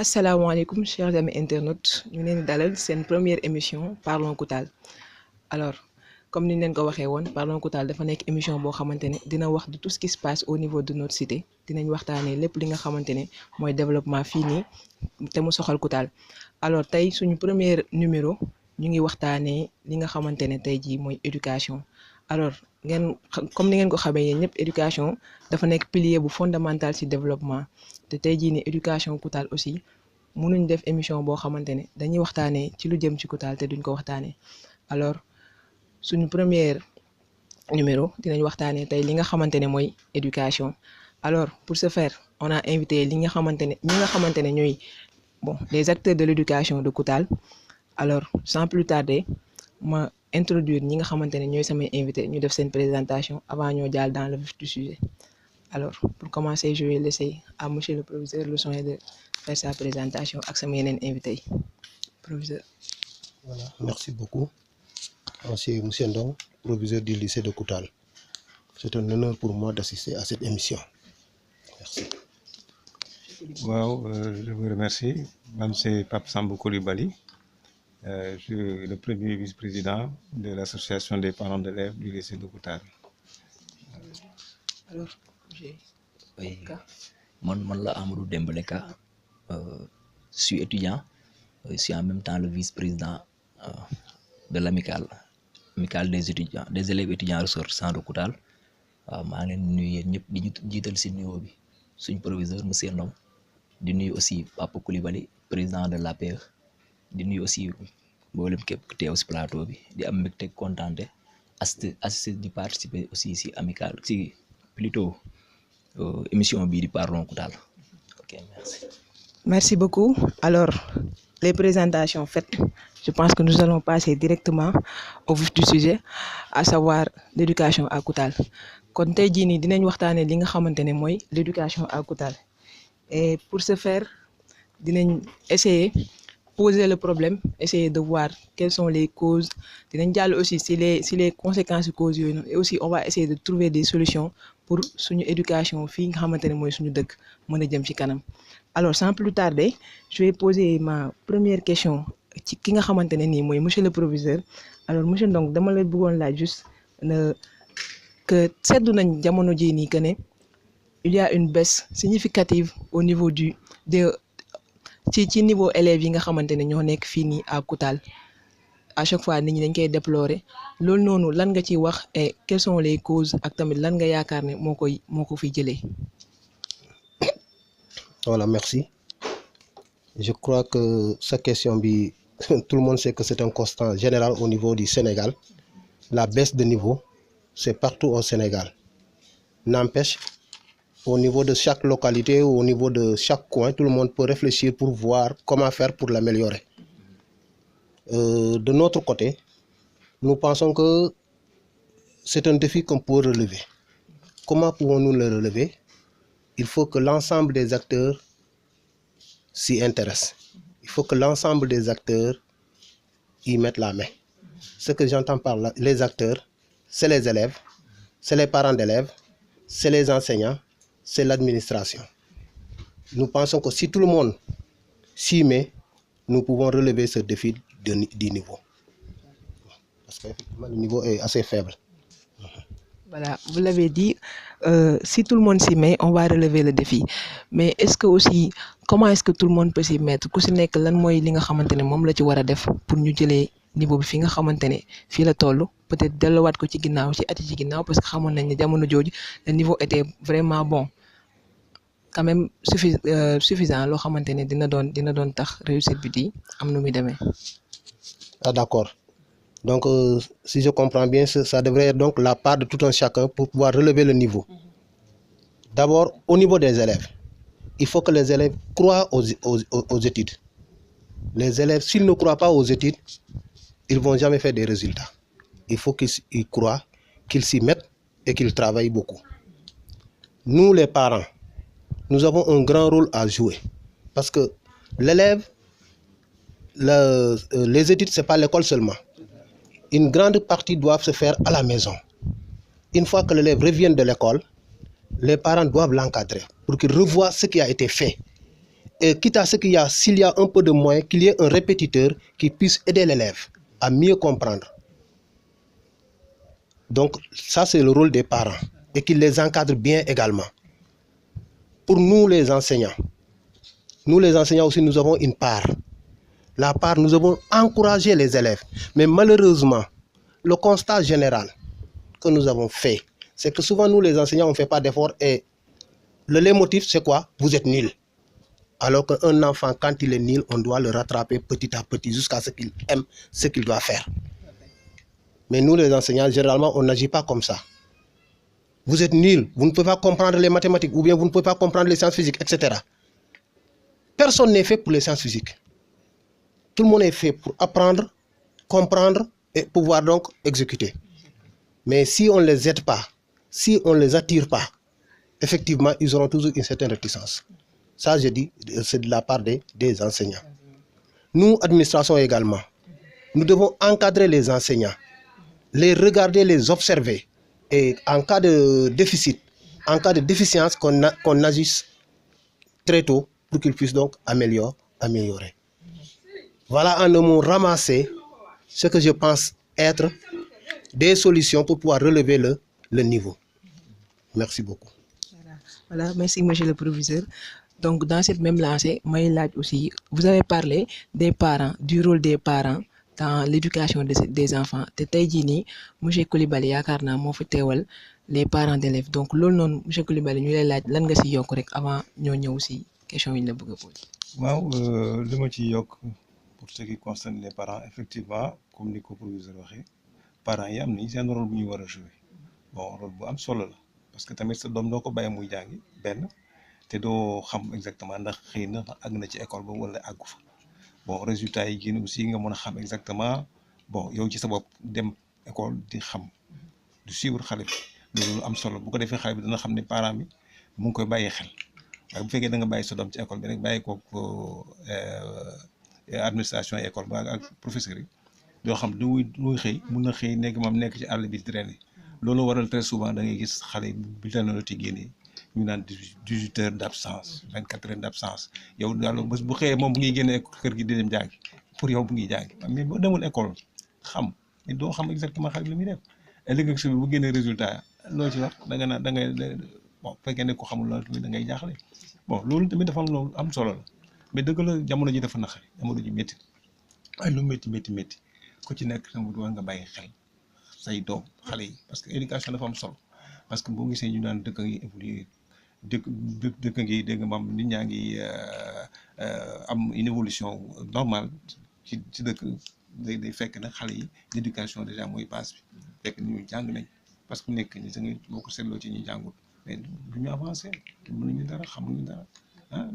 asalaamaaleykum chers amis internautes ñu leen di dalal seen première émission Parlons Koutal alors comme ni ñu leen ko waxee woon Parlons Koutal dafa nekk émission boo xamante ne dina wax de tout ce qui se passe au niveau de notre cité dinañ waxtaanee lépp li nga xamante ne mooy développement fii nii te mu soxal Koutal alors tey suñu premier numéro ñu ngi waxtaanee li nga xamante ne tey jii mooy éducation alors ngeen comme ni ngeen ko xamee yéen ñëpp éducation dafa nekk pilier bu fondamental ci développement te tey jii ni éducation Koutal aussi mënuñ def émission boo xamante ne dañuy waxtaanee ci lu jëm ci Koutal te duñ ko waxtaanee alors suñu première numéro dinañ waxtaanee tey li nga xamante ne mooy éducation alors pour ce faire on a invité li nga xamante ne ñi nga xamante ne ñooy les acteurs de l'éducation de Koutal alors sans plus tarder ma introduire ñi nga xamante ne ñooy samay invité ñu def seen présentation avant ñoo jàll dans le vif du sujet alors pour commencer je vais laisser à monsieur le proviseur le soin de faire sa présentation ak sama yeneen invité yi proviseur. Voilà, merci beaucoup. C'est monsieur Ndong, proviseur du lycée de Koutal. C'est un honneur pour moi d'assister à cette émission. Merci. Wow, je vous remercie. Moi, c'est Pape Sambou Coulibaly. Je suis le premier vice-président de l'association des parents d'élèves du lycée de Koutal. Alors, j'ai... Oui, man la Amadou Dembélé Ka, je suis étudiant, je suis en même temps le vice-président de l'amicale des étudiants, des élèves étudiants ressortissants de Koutal. maa ngi leen di nuyu yéen ñëpp di jiital si nuyoo bi suñ proviseur monsieur Ndong di nuyu aussi Papa Coulibaly président de l'APE di nuyu aussi mboolem képp ku teew si plateau bi di am mbégte kontaante assisté di participer aussi si amicale si plutôt émission bii di Parlons Koutal. Ok, merci. Merci beaucoup. Alors, les présentations faites, je pense que nous allons passer directement au vif du sujet, à savoir l'éducation à Koutal. Kon tey jii nii dinañ waxtaanee li nga xamante ne mooy l'éducation à Koutal et pour ce faire dinañ essayer poser le problème essayer de voir quelles sont les causes dinañ jàll aussi si les conséquences causes yooyu noonu et aussi on va essayer de trouver des solutions pour suñu éducation fii nga xamante ne mooy suñu dëkk mën a jëm ci kanam. Alors sans plus tarder je vais poser ma première question ci ki nga xamante ne nii mooy monsieur le proviseur alors monsieur Ndong dama la bëggoon laaj juste que seddu nañ jamono jii nii que ne il y a une baisse significative au niveau ci niveau élèves yi nga xamante ne ñoo nekk fii nii à Koutal à chaque fois nit ñi dañ koy déplorer loolu noonu lan nga ciy wax et quelles sont les causes ak tamit lan nga yaakaar ne moo ko fi jëlee. Voilà, merci. Je crois que sa question, tout le monde sait que c'est un constat général au niveau du Sénégal. La baisse de niveau, c'est partout au Sénégal. N'empêche, au niveau de chaque localité ou au niveau de chaque coin, tout le monde peut réfléchir pour voir comment faire pour l'améliorer. De notre côté, nous pensons que c'est un défi qu'on peut relever. Comment pouvons-nous le relever? Il faut que l'ensemble des acteurs s'y intéressent. Il faut que l'ensemble des acteurs y mettent la main. Ce que j'entends par là, les acteurs, c'est les élèves, c'est les parents d'élèves, c'est les enseignants, c'est l'administration. Nous pensons que si tout le monde s'y met, nous pouvons relever ce défi du niveau. Parce qu'effectivement, le niveau est assez faible. Voilà, vous l'avez dit, si tout le monde s'y met, on va relever le défi. Mais est-ce que aussi, comment est-ce que tout le monde peut s'y mettre? Ku si nekk lan mooy li nga xamante ne moom la ci war a def pour ñu jëlee niveau bi fi nga xamante ne fii la toll peut-être delluwaat ko ci ginnaaw ci at yi ci ginnaaw parce que xamoon nañ ne jamono jooju le niveau était vraiment bon quand même suffisant loo xamante ne dina doon tax réussite bi di am nu muy demee. Ah, d'accord. Donc, si je comprends bien, ça devrait être donc la part de tout un chacun pour pouvoir relever le niveau. D'abord, au niveau des élèves, il faut que les élèves croient aux études. Les élèves, s'ils ne croient pas aux études, ils ne vont jamais faire des résultats. Il faut qu'ils croient, qu'ils s'y mettent et qu'ils travaillent beaucoup. Nous, les parents, nous avons un grand rôle à jouer. Parce que l'élève, les études, ce n'est pas l'école seulement. Une grande partie doivent se faire à la maison. Une fois que l'élève revient de l'école, les parents doivent l'encadrer pour qu'il revoie ce qui a été fait Et quitte à ce qu'il y a, s'il y a un peu de moyens, qu'il y ait un répétiteur qui puisse aider l'élève à mieux comprendre. Donc, ça, c'est le rôle des parents et qu'ils les encadrent bien également. Pour nous, les enseignants aussi, nous avons une part. La part, nous avons encouragé les élèves. Mais malheureusement, le constat général que nous avons fait, c'est que souvent, nous, les enseignants, on ne fait pas d'efforts. Et le leitmotiv, c'est quoi? Vous êtes nuls. Alors qu'un enfant, quand il est nul, on doit le rattraper petit à petit jusqu'à ce qu'il aime ce qu'il doit faire. Mais nous, les enseignants, généralement, on n'agit pas comme ça. Vous êtes nuls, vous ne pouvez pas comprendre les mathématiques, ou bien vous ne pouvez pas comprendre les sciences physiques, etc. Personne n'est fait pour les sciences physiques. Tout le monde est fait pour apprendre, comprendre et pouvoir donc exécuter. Mais si on ne les aide pas, si on ne les attire pas, effectivement, ils auront toujours une certaine réticence. Ça, je dis, c'est de la part des enseignants. Nous, administration également, nous devons encadrer les enseignants, les regarder, les observer. Et en cas de déficit, en cas de déficience, qu'on agisse très tôt pour qu'ils puissent donc améliorer. Voilà en un mot ramassé ce que je pense être des solutions pour pouvoir relever le niveau. Merci beaucoup. Voilà, merci monsieur le proviseur. Donc dans cette même lancée, Maïlad aussi, vous avez parlé des parents, du rôle des parents dans l'éducation des enfants. Te tey jii nii monsieur Coulibaly yaakaar naa moo fi teewal les parents d'élèves. Donc loolu noonu monsieur Coulibaly ñu lay laaj lan nga si yokk rek avant ñoo ñëw si question yi ñu la bëgg a posé. waaw li ma ci yokk pour ce qui concerne les parents effectivement comme ni ko proviseur waxee parents yi am nañ seen rôle bu ñu war a jouer bon rôle bu am solo la parce que tamit sa doom doo ko bàyyi muy jàngi benn te doo xam exactement ndax xëy na àgg na ci école ba wala àggu fa bon résultat yi génn aussi nga mën a xam exactement bon yow ci sa bopp dem école di xam du suivre xale bi loolu am solo bu ko defee xale bi dana xam ne parent bi mu ngi koy bàyyi xel waaye bu fekkee da nga bàyyi sa doom ci école bi rek bàyyi ko administration école ba ak professeur yi doo xam lu muy xëy mun na xëy nekk moom nekk ci àll bi traîner loolu waral très souvent da ngay gis xale bulletin de notes yi génnee ñu naan 18 heures d'absence 24 heures d'absence yow daal bés bu xëyee moom bu ngi génne kër gi di dem jàngi pour yow bu ngi jàngi mais boo demul école xam mais doo xam exactement xale bi lu muy def ëllëg ak subi bu génnee résultat loo ci wax da nga naan da ngay bon fekkee ne ko xamul la tamit da ngay jaaxle bon loolu tamit dafa am loolu am solo la mais dëgg la jamono ji dafa naqari jamono ji métti waaye lu métti ku ci nekk tamit war nga bàyyi xel say doom xale yi parce que éducation dafa am solo parce que boo gisee ñu naan dëkk ngi évoluer dëkk ngi dégg nga maam nit ñaa ngi am une évolution normale ci dëkk day fekk nag xale yi l'éducation déjà mooy base bi fekk ni ñu jàng nañ parce que nekk ni da ngay boo ko seetloo ci ñi jàngul mais du ñu avancé mënuñu dara xamuñu dara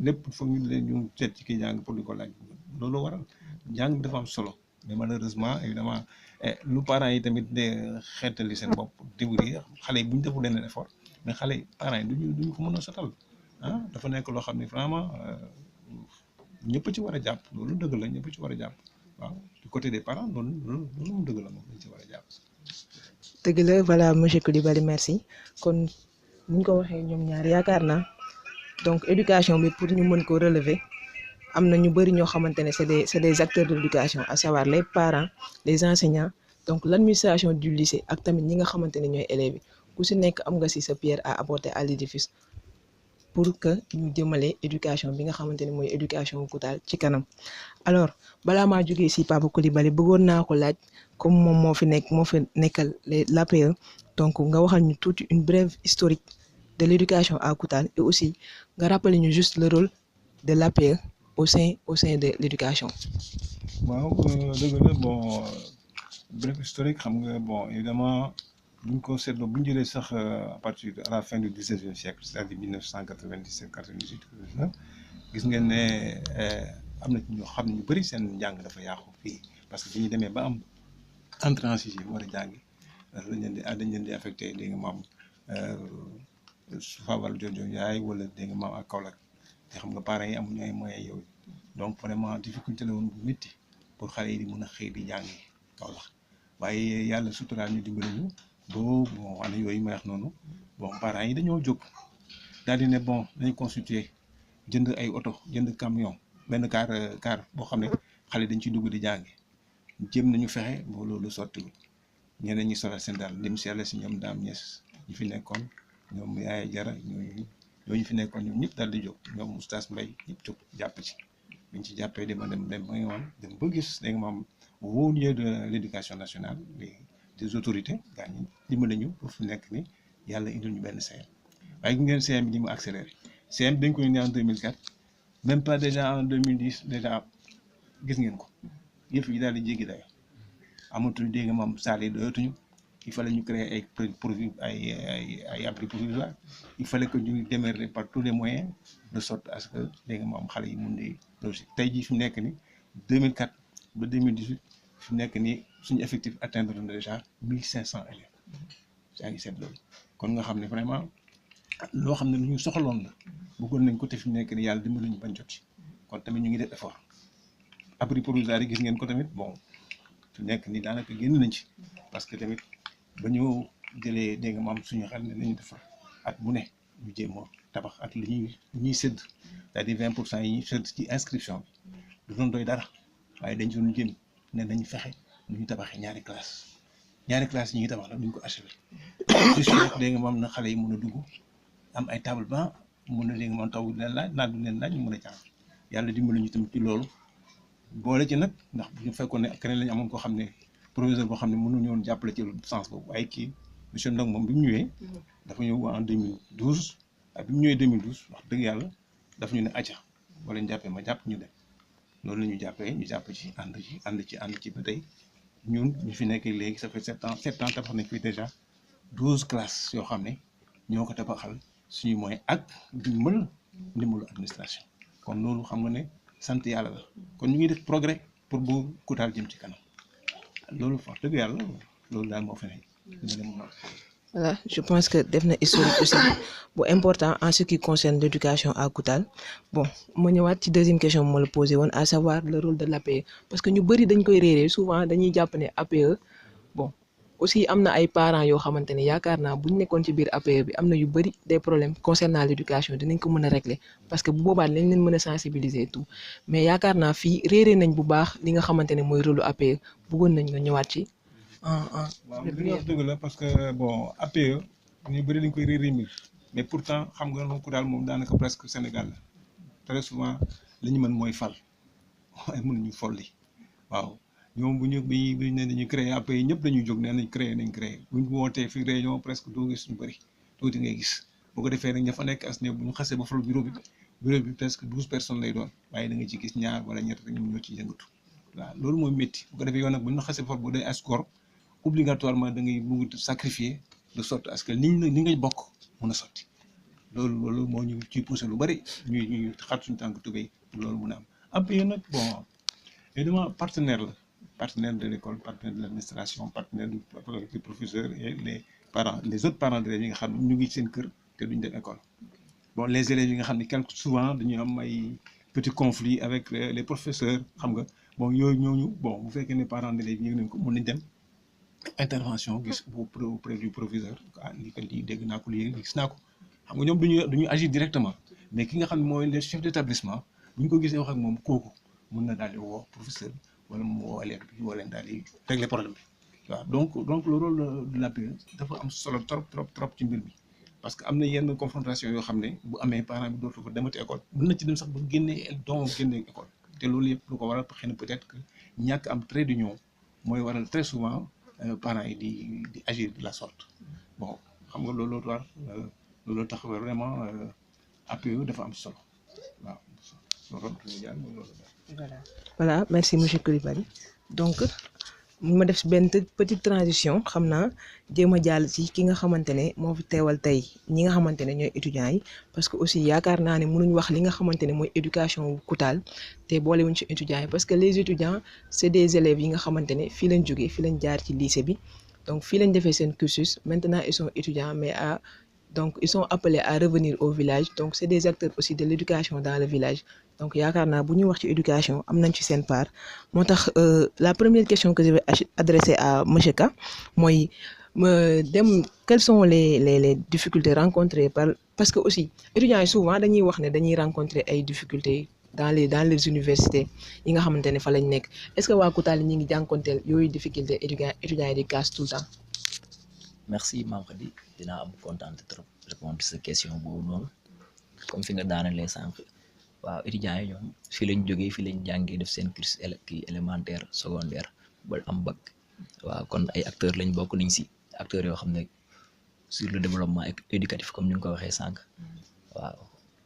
lépp foog ñu leen ñu seet ci kii jàng pour di ko laaj loolu waral jàng bi dafa am solo mais malheureusement évidemment lu parents yi tamit de xeetali seen bopp dimbali xale yi bu ñu deful leen effort mais xale yi parents yi duñu ko mën a sotal dafa nekk loo xam ne vraiment ñëpp ci war a jàpp loolu dëgg la ñëpp ci war a jàpp waaw du côté des parents loolu moom dëgg la moom dañ ci war a jàpp. dëgg la voilà monsieur Coulibaly merci kon ni ñu ko waxee ñoom ñaar yaakaar naa donc éducation bi pour ñu mën ko relever am na ñu bëri ñoo xamante ne c'est des acteurs de l'éducation à savoir les parents les enseignants donc l'administration du lycée ak tamit ñi nga xamante ne ñooy élèves yi ku si nekk am nga si sa pierre à apporter à l'édifice pour que ñu jëmale éducation bi nga xamante ne mooy éducation Koutal ci kanam. Alors balaa maa jógee si Papa Coulibaly bëggoon naa ko laaj comme moom moo fi nekkal l'APE donc nga waxal ñu tuuti une brève historique de l'éducation à Koutal et aussi nga rappeler ñu juste le rôle de l'APE au sein de l'éducation. waaw dëgg la bon bref historique xam nga bon évidemment bu ñu ko seetloo bu ñu jëlee sax à partir à la fin du 19e siècle c'est-à-dire 1997 98 gis ngeen ne am na ci ñoo xam ne ñu bëri seen njàng dafa yàqu fii parce que bi ñu demee ba am entrée en sixième war a jàngi dañ leen di affecté dégg nga maam Fawal Jojo yaay wala dégg nga maam ak Kaolack te xam nga parents yi amuñu ay moyens yooyu donc vraiment difficulté la woon bu métti pour xale yi di mën a xëy di jàngi Kaolack waaye yàlla suturaal ñu dimbali ñu boo bon année yooyu may wax noonu bon parents yi dañoo jóg daal di ne bon dañu constituer jënd ay oto jënd camion benn car boo xam ne xale dañ ciy dugg di jàngi jéem nañu fexe ba loolu sottiwul ñeneen ñi solal seen daal dem si yàlla si ñoom daam ñes ñi fi nekkoon ñoom yaaya jara ñooñu fi nekkoon ñoom ñëpp daal di jóg ñoom oustaz Mbay ñëpp jóg jàpp ci biñ ci jàppee dem ba nga woon dem ba gis da nga maam au lieu de l'éducation nationale des autorités gaa ñi dimbali ñu pour fu nekk ni yàlla indil ñu benn CM waaye gi ngeen CM bi ni mu accéléré CM dañ ko indi en 2004 même pas déjà en 2010 déjà gis ngeen ko yëf yi daal di jéggi dayo amatul dégg nga moom salle yi doyatuñu il fallait ñu créer ay abris provisoires il fallait que ñu démerder par tous les moyens de sorte à ce que dégg nga moom xale yi mun di loger tey jii fi mu nekk ni 2004 ba 2018 fi mu nekk nii suñu effectif atteindre na déjà 1500 élèves yaa ngi seet loolu kon nga xam ne vraiment loo xam ne lu ñu soxaloon la bëggoon nañ ko te fi mu nekk nii yàlla dimbali ñu bañ jot ci kon tamit ñu ngi def effort abri provisoire yi gis ngeen ko tamit bon fi nekk nii daanaka génn nañ ci parce que tamit ba ñu jëlee dégg nga maam suñu xel ne nañu defar at bu ne ñu jéem a tabax ak li ñuy sédd c'est-à-dire 20% yi ñuy sédd ci inscription bi du doon doy dara waaye dañ doon jéem ne nañu fexe nu ñu tabaxee ñaari classe yi ñuy tabax nag duñ ko achevé juste rek dégg nga maam na xale yi mën a dugg am ay table banc mën a dégg nga maam taw du leen laaj naat du leen laaj ñu mën a jàng yàlla dimbali ñu tamit ci loolu boole ci nag ndax bu ñu fekkoon ne keneen lañu amoon koo xam ne proviseur boo xam ne mënuñu woon jàppale ci sens boobu waaye kii monsieur Ndong moom bi mu ñëwee dafa ñëw en 2012 waaye bi mu ñëwee 2012 wax dëgg yàlla dafa ñu ne acca wala ñu jàppee ma jàpp ñu dem loolu la ñu jàppee ñu jàpp ci ànd ci ba tey ñun ñu fi nekk léegi ça fait 7 ans tabax nañ fi déjà 12 classes yoo xam ne ñoo ko tabaxal suñu moyen ak ndimbalu administration kon loolu xam nga ne sant yàlla la kon ñu ngi def progrès pour bu Koutal jëm ci kanam loolu wax dëgg yàlla loolu daal moo fi ne. Voilà, je pense que def na historique aussi bu important en ce qui concerne l'éducation à Koutal. Bon ma ñëwaat ci deuxième question moo la posé woon à savoir le rôle de l'APE parce que ñu bëri dañ koy réeree souvent dañuy jàpp ne APE bon aussi am na ay parents yoo xamante ne yaakaar naa bu ñu nekkoon ci biir APE bi am na yu bëri des problèmes concernant l'éducation dinañ ko mën a régler parce que bu boobaa lañ leen mën a sensibiliser tout mais yaakaar naa fii réeree nañ bu baax li nga xamante ne mooy rôle APE bëggoon nañ nga ñëwaat ci. waaw li nga wax dëgg la parce que bon APE ñu bëri dañ koy réeré mbir mais pourtant xam nga moom ku daal moom daanaka presque Sénégal la très souvent li ñu mën mooy fal waaye mënuñu folli waaw ñoom bu ñu ne dañuy créer APE ñëpp dañuy jóg nee nañ créer bu ñu wootee fi réunion presque doo gis ñu bëri tuuti ngay gis boo ko defee rek ña fa nekk as ne bu ñu xasee ba fal bureau bi presque 12 personnes lay doon waaye da nga ci gis ñaar wala ñett rek ñoom ñoo ciy yëngatu waaw loolu mooy métti bu ko defee yow nag bu ñu xasee ba fal bu dee as góor obligatoirement da ngay bëgg sacrifier de sorte à ce que li ngay bokk mën a sotti loolu moo ñu ciy poussé lu bari ñuy xar suñu tànk tubéy loolu mun a am APE nag bon évidemment partenaire de l'école partenaire de l'administration partenaire du professeur et les autres parents d'élèves yi nga xam ne ñu ngi seen kër te duñ dem école bon les élèves yi nga xam ne quelque souvent dañuy am ay petits conflits avec les professeurs xam nga bon yooyu ñooñu bon bu fekkee ne parents d'élèves yi yëg nañ ko mën nañ dem intervention gis auprès du proviseur lii dégg naa ko lii gis naa ko xam nga ñoom duñu agir directement mais ki nga xam ne mooy le chef d'établissement bu ñu ko gisee wax ak moom kooku mën na daal di woo professeur wala mu woo élève bi woo leen daal di régler problème bi waaw donc le rôle de l'APE dafa am solo trop ci mbir bi parce que am na yenn confrontation yoo xam ne bu amee parent bi dootu ko demati école mën na ci dem sax ba génnee école te loolu yëpp lu ko waral xëy na peut-être que ñàkk am trait d'union mooy waral très souvent parents yi di agir de la sorte bon xam nga loolu tax vraiment APE dafa am solo waaw voilà merci monsieur Coulibaly donc ma def benn petite transition xam naa jéem a jàll ci ki nga xamante ne moo fi teewal tey ñi nga xamante ne ñooy étudiants yi parce que aussi yaakaar naa ne mënuñ wax li nga xamante ne mooy éducation Koutal te boolewuñ ci étudiants yi parce que les étudiants c'est des élèves yi nga xamante ne fii lañ jógee fii lañ jaar ci lycée bi donc fii lañ defee seen cursus maintenant ils sont étudiants mais donc ils sont appelés à revenir au village donc c'est des acteurs aussi de l'éducation dans le village donc yaakaar naa bu ñuy wax ci éducation am nañ ci seen part moo tax la première question que je vais adresser à monsieur Ka mooy quelles sont les difficultés rencontrées par parce que aussi étudiants yi souvent dañuy wax ne dañuy rencontrer ay difficultés dans les universités yi nga xamante ne fa lañ nekk est-ce que waa Koutal ñi ngi jànkonteel yooyu difficulté étudiants yi di casse tout le temps. merci Mame Khady dinaa am kontaan trop répondre sa question boobu noonu comme fi nga daanalee sànq waaw étudiants yi ñoom fii lañ jógee fii lañ jàngee def seen cursus élémentaire secondaire ba am bac waaw kon ay acteurs lañ bokk nañ si acteurs yoo xam ne sur le développement éducatif comme ni nga ko waxee sànq waaw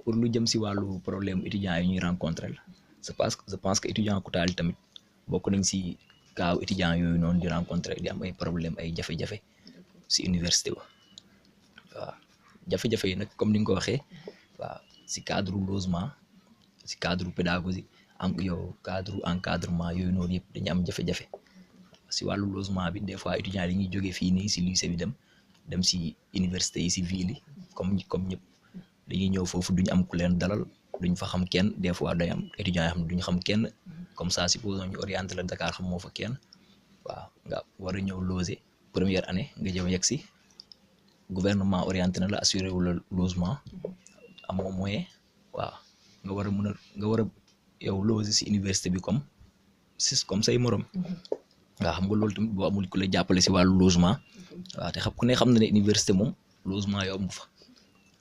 pour lu jëm si wàllu problème étudiants yi ñuy rencontrer je pense que étudiant Koutal tamit bokk nañ si kaaw étudiants yooyu noonu di rencontrer di am ay problème ay jafe-jafe si université ba waaw jafe-jafe yi nag comme ni nga ko waxee waaw si cadre logement si cadre pédagogie am yow cadre encadrement yooyu noonu yëpp dañu am jafe-jafe si wàllu logement bi des fois étudiants yi ñuy jógee fii nii si lycée bi dem si université yi si ville yi comme ñëpp dañuy ñëw foofu duñu am ku leen dalal duñ fa xam kenn des fois day am étudiants yoo xam ne duñu xam kenn comme ça supposons ñu orienté la Dakar xam moo fa kenn waaw nga war a ñëw loger première année nga jëm yegg si gouvernement orienté na la assuré wu la logement amoo moyen waaw nga war a yow loger si université bi comme say morom waaw xam nga loolu tamit boo amul ku la jàppale si wàllu logement waaw te ku ne xam na ne université moom logement yomb fa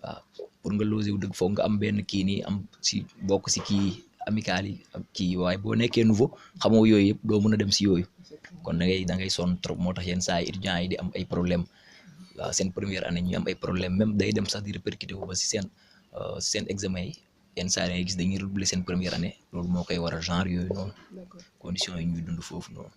waaw pour nga loger wu dëgg foog nga am benn kii nii am si bokk si kii amical yi ak kii waaye boo nekkee nouveau xamoo yooyu yëpp doo mën a dem si yooyu kon da ngay sonn trop moo tax yenn saa yi étudiants yi di am ay problème waaw seen première année ñu am ay problème même day dem sax di répercuté wu ba si seen examen yi yenn saa yi gis dañuy redoubler seen première année loolu moo koy waral genre yooyu noonu conditions yi ñuy dund foofu noonu.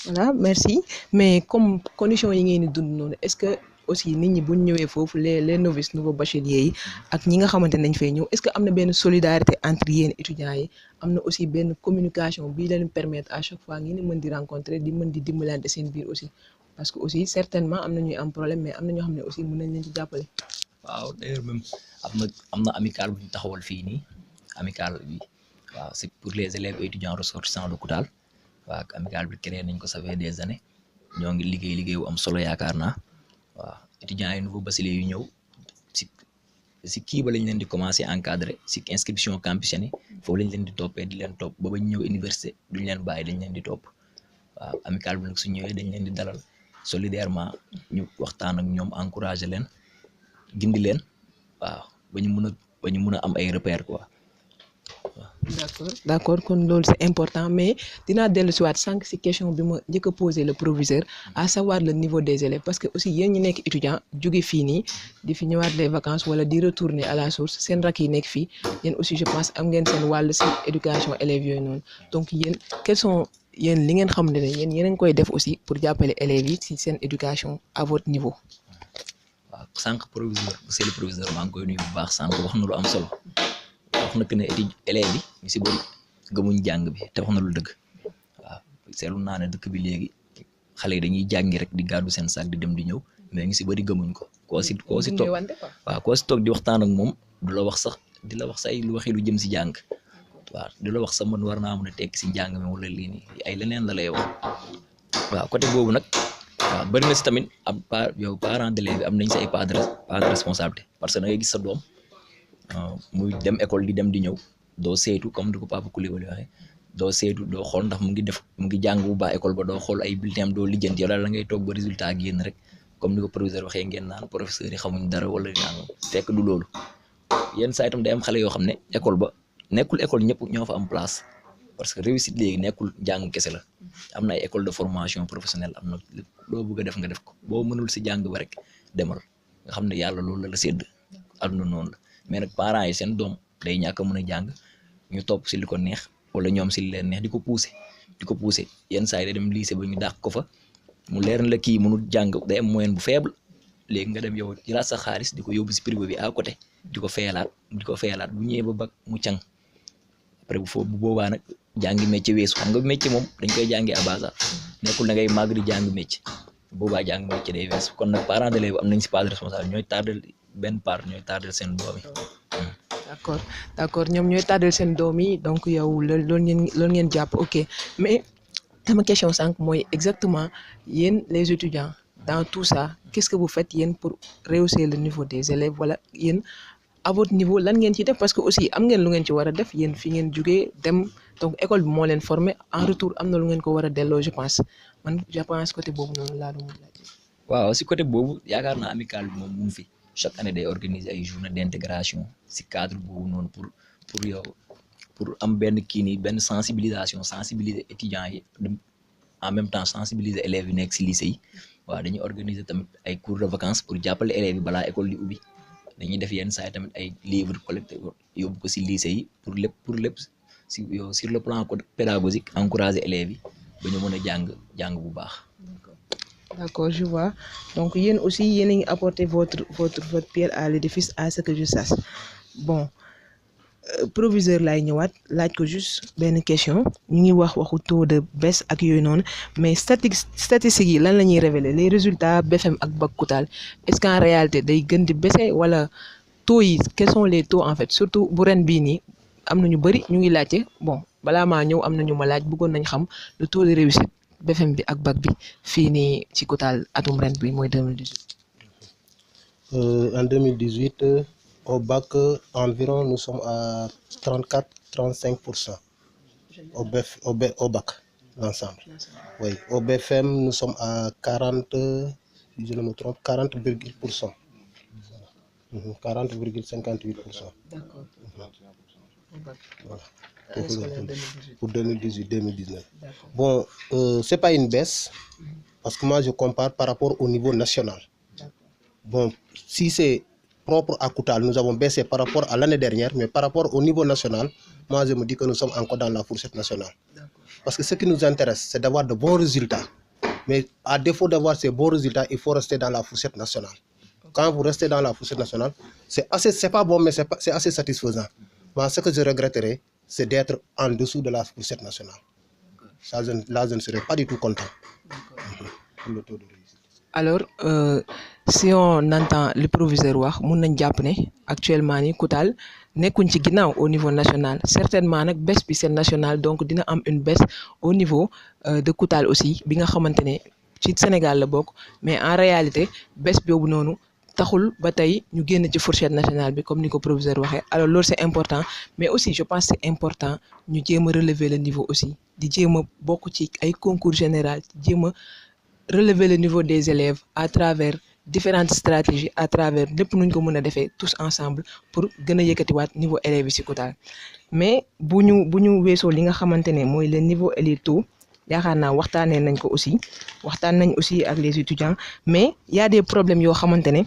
Voilà merci mais comme conditions yi ngeen di dund noonu est-ce que aussi nit ñi buñ ñëwee foofu les novices nouveaux bacheliers yi ak ñi nga xamante ne dañ fay ñëw est-ce que am na benn solidarité entre yéen étudiants yi am na aussi benn communication bii leen permettre à chaque fois ngeen di mën di rencontrer di mën di dimbalante seen biir aussi parce que aussi certainement am na ñuy am problème mais am na ñoo xam ne aussi mën nañ leen ci jàppale. waaw d'ailleurs même am na amical bu ñu taxawal fii nii amical bi waaw c'est pour les élèves et étudiants ressortissants de Koutal waaw amical bi créé nañ ko ça fait des années ñoo ngi liggéey bu am solo yaakaar naa waaw étudiants yi nouveau bachelier yu ñëw si kii ba lañ leen di commencer encadrer si inscription campusenne yi foofu lañ leen di toppee di leen topp ba bañ ñëw université duñ leen bàyyi dañ leen di topp waaw amical bi nag su ñëwee dañ leen di dalal solidairement ñu waxtaan ak ñoom encourager leen gindi leen waaw ba ñu mën a am ay repères quoi. D'accord kon loolu c'est important mais dinaa dellu si waat sànq si question bi ma njëkk a posé le proviseur à savoir le niveau des élèves parce que aussi yéen ñi nekk étudiant jóge fii nii di fi ñëwaat les vacances wala di retourner à la source seen rak yi nekk fii yéen aussi je pense am ngeen seen wàll si éducation élèves yooyu noonu donc yéen quels sont yéen li ngeen xam ne yéen a ngi koy def aussi pour jàppale élèves yi si seen éducation à votre niveau. waaw sànq proviseur monsieur le proviseur maa ngi koy nuyu bu baax sànq wax na lu am solo. wax na que ne élèves yi ñu si bëri gëmuñ jàng bi te wax na lu dëgg waaw seetlu naa ne dëkk bi léegi xale yi dañuy jàngi rek di gàddu seen sac di dem di ñëw mais ñu si bëri gëmuñ ko koo si toog di waxtaan ak moom du la wax sax di la wax say lu waxi lu jëm si jàng waaw di la wax sax man war naa mën a tekk si njàng mi wala lii nii ay leneen la lay wax waaw côté boobu nag waaw bëri na si tamit yow parents d'élèves am nañ si ay part de responsabilité parce que da ngay gis sa doom muy dem école di dem di ñëw doo saytu comme di ko Papa Coulibaly waxee doo saytu doo xool ndax mu ngi jàng bu baax école ba doo xool ay bulletin doo lijjanti yow daal la ngay toog ba résultat génn rek comme ni ko proviseur waxee ngeen naan professeurs yi xamuñ dara wala naan fekk du loolu yenn saa itam day am xale yoo xam ne école ba nekkul école ñëpp ñoo fa am place parce que réussite léegi nekkul jàng kese la am na ay école de formation professionnelle am na loo bëgg a def nga def ko boo mënul si jàng ba rek demal nga xam ne yàlla loolu la sédd àdduna noonu la mais nag parents yi seen doom day ñàkk a mën a jàng ñu topp si li ko neex wala ñoom si li leen neex di ko pousser yenn saa yi day dem lycée ba ñu dàq ko fa mu leer na la kii mënul jàng day am moyenne bu faible léegi nga dem yow jëlaat sa xaalis di ko yóbbu si privé bi à côté di ko fayalaat bu ñëwee ba bag mu càng après bu boobaa nag jàngi métier weesu xam nga métier moom dañ koy jàngee à base nekkul na ngay màgg di jàng métier boobaa jàng métier day weesu kon nag parents d'élèves am nañ si part de responsable ñooy tardel seen doom yi. d'accord ñoom ñooy tardel seen doom yi donc yow loolu ngeen jàpp ok mais sama question sànq mooy exactement yéen les étudiants dans tout ça qu'est-ce que vous faites yéen pour rehausser le niveau des élèves wala yéen à votre niveau lan ngeen ci def parce que aussi am ngeen lu ngeen ci war a def yéen fi ngeen jugee dem donc école bi moo leen formé en retour am na lu ngeen ko war a delloo je pense côté boobu noonu laa doon laaj. waaw si côté boobu yaakaar naa amical bi moom mu ngi fi chaque année day organiser ay journée d'intégration si cadre boobu noonu pour yow pour am benn kii nii benn sensibiliser étudiants yi en même temps sensibiliser élèves yi nekk si lycée yi waaw dañuy organiser tamit ay cours de vacances pour jàppale élèves yi balaa école di ubbi dañuy def yenn saa yi tamit ay livres collecté yóbbu ko si lycée yi pour lépp si yow sur le plan pédagogique encourager élèves yi ba ñu mën a jàng bu baax. D'accord, je vois. Donc, yéen aussi, yéen a apporté votre pierre à l'édifice à ce que je sache. Bon, proviseur laay ñëwaat laaj ko juste benn question ñu ngi waxu taux de baisse ak yooyu noonu mais statistiques yi lan la ñuy révéler les résultats BFM ak Bac Koutal est-ce qu'en réalité day gën di baisser wala taux yi quels sont les taux en fait surtout bu ren bii nii am na ñu bëri ñu ngi laajte bon balaa maa ñëw am na ñu ma laaj bëggoon nañ xam le taux de réussite BFM bi ak Bac bi fii nii ci Koutal atum ren bi mooy 2018. En 2018 au Bac environ nous sommes à 34-35% au Bac l'ensemble. Oui, au BFM nous sommes à 40 si je ne me trompe 40,%. 40,58%. D'accord. Voilà. Pour 2018-2019. Bon, c'est pas une baisse parce que moi je compare par rapport au niveau national. Bon, si c'est propre à Koutal, nous avons baissé par rapport à l'année dernière, mais par rapport au niveau national, moi je me dis que nous sommes encore dans la fourchette nationale. Parce que ce qui nous intéresse, c'est d'avoir de bons résultats. Mais à défaut d'avoir ces bons résultats, il faut rester dans la fourchette nationale. Quand vous restez dans la fourchette nationale, c'est pas bon, mais c'est assez satisfaisant. Moi, ce que je regretterais, c'est d'être en dessous de la fourchette nationale. Là, je ne serais pas du tout content. Pour le taux de réussite. Alors, si on entend le proviseur wax mun nañ jàpp ne actuellement ni Koutal nekkuñ ci ginnaaw au niveau national certainement nag baisse bi c'est national donc dina am une baisse au niveau de Koutal aussi bi nga xamante ne ci Sénégal la bokk mais en réalité baisse boobu noonu taxul ba tey ñu génn ci fourchette nationale bi comme ni ko proviseur waxee alors loolu c'est important mais aussi je pense c'est important ñu jéem a relever le niveau aussi di jéem a bokk ci ay concours général jéem a relever le niveau des élèves à travers différentes stratégies à travers lépp nuñ ko mën a defee tous ensemble pour gën a yëkkatiwaat niveau élèves yi ci Koutal mais bu ñu weesoo li nga xamante ne mooy le niveau et les taux yaakaar naa waxtaanee nañ ko aussi waxtaan nañ aussi ak les étudiants mais y a des problèmes yoo xamante ne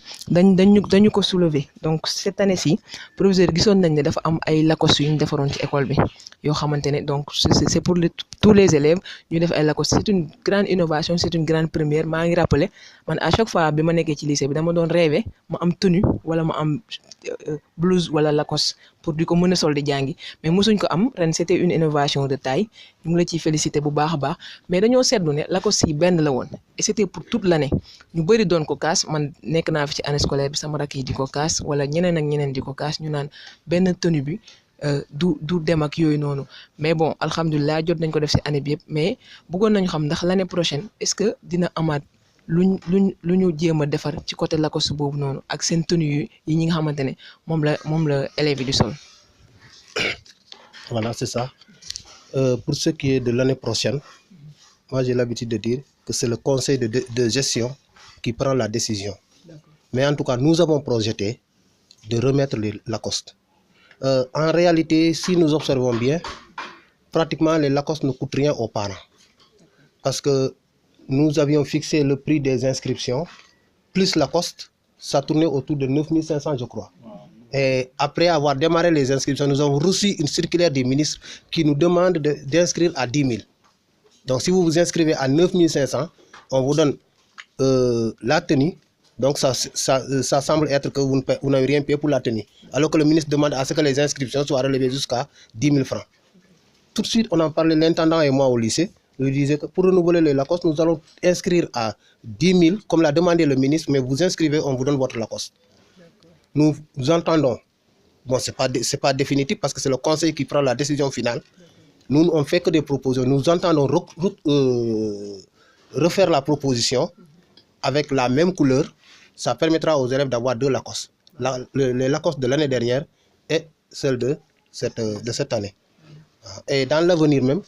dañu ko soulever donc cette année-ci proviseur gisoon nañ ne dafa am ay lakos yu ñu defaroon ci école bi yoo xamante ne donc c'est pour tous les élèves ñu def ay lakos c'est une grande innovation c'est une grande première maa ngi rappeler man à chaque fois bi ma nekkee ci lycée bi dama doon rêver ma am tenue wala ma am blouse wala lakos pour di ko mën a sol di jàngi mais mosuñ ko am ren c'était une innovation de taille ñu ngi la ciy féliciter bu baax a baax mais dañoo seetlu ne lakos yi benn la woon et c'était pour toute l'année ñu bëri doon ko kaas man nekk naa fi ci année scolaire bi sama rakk yi di ko kaas wala ñeneen ak ñeneen di ko kaas ñu naan benn tenue bi du dem ak yooyu noonu mais bon alhamdulilah jot nañ ko def ci année bi yëpp mais bëggoon nañu xam ndax l'année prochaine est-ce que dina amaat lu ñu jéem a defar ci côté lakos boobu noonu ak seen tenue yi ñi nga xamante ne moom la élèves yi di sol. Voilà, c'est ça. Pour ce qui est de l'année prochaine, moi j'ai l'habitude de dire que c'est le conseil de gestion qui prend la décision. Mais en tout cas, nous avons projeté de remettre les Lacoste. En réalité, si nous observons bien, pratiquement les Lacoste ne coûtent rien aux parents. Parce que nous avions fixé le prix des inscriptions, plus Lacoste, ça tournait autour de 9500, je crois. Et après avoir démarré les inscriptions, nous avons reçu une circulaire des ministres qui nous demande d'inscrire à 10 000. Donc si vous vous inscrivez à 9500, on vous donne la tenue. Donc ça semble être que vous n'avez rien payé pour la tenue. Alors que le ministre demande à ce que les inscriptions soient relevées jusqu'à 10 000 francs. Tout de suite, on en parlait, l'intendant et moi au lycée. Je disais que pour renouveler les Lacoste, nous allons inscrire à 10 000, comme l'a demandé le ministre, mais vous inscrivez, on vous donne votre Lacoste. Nous entendons, bon, c'est pas définitif parce que c'est le conseil qui prend la décision finale. Nous, on ne fait que des propositions. Nous entendons refaire la proposition avec la même couleur, ça permettra aux élèves d'avoir 2 Lacoste. Les Lacoste de l'année dernière et celle de cette année. Et dans l'avenir même,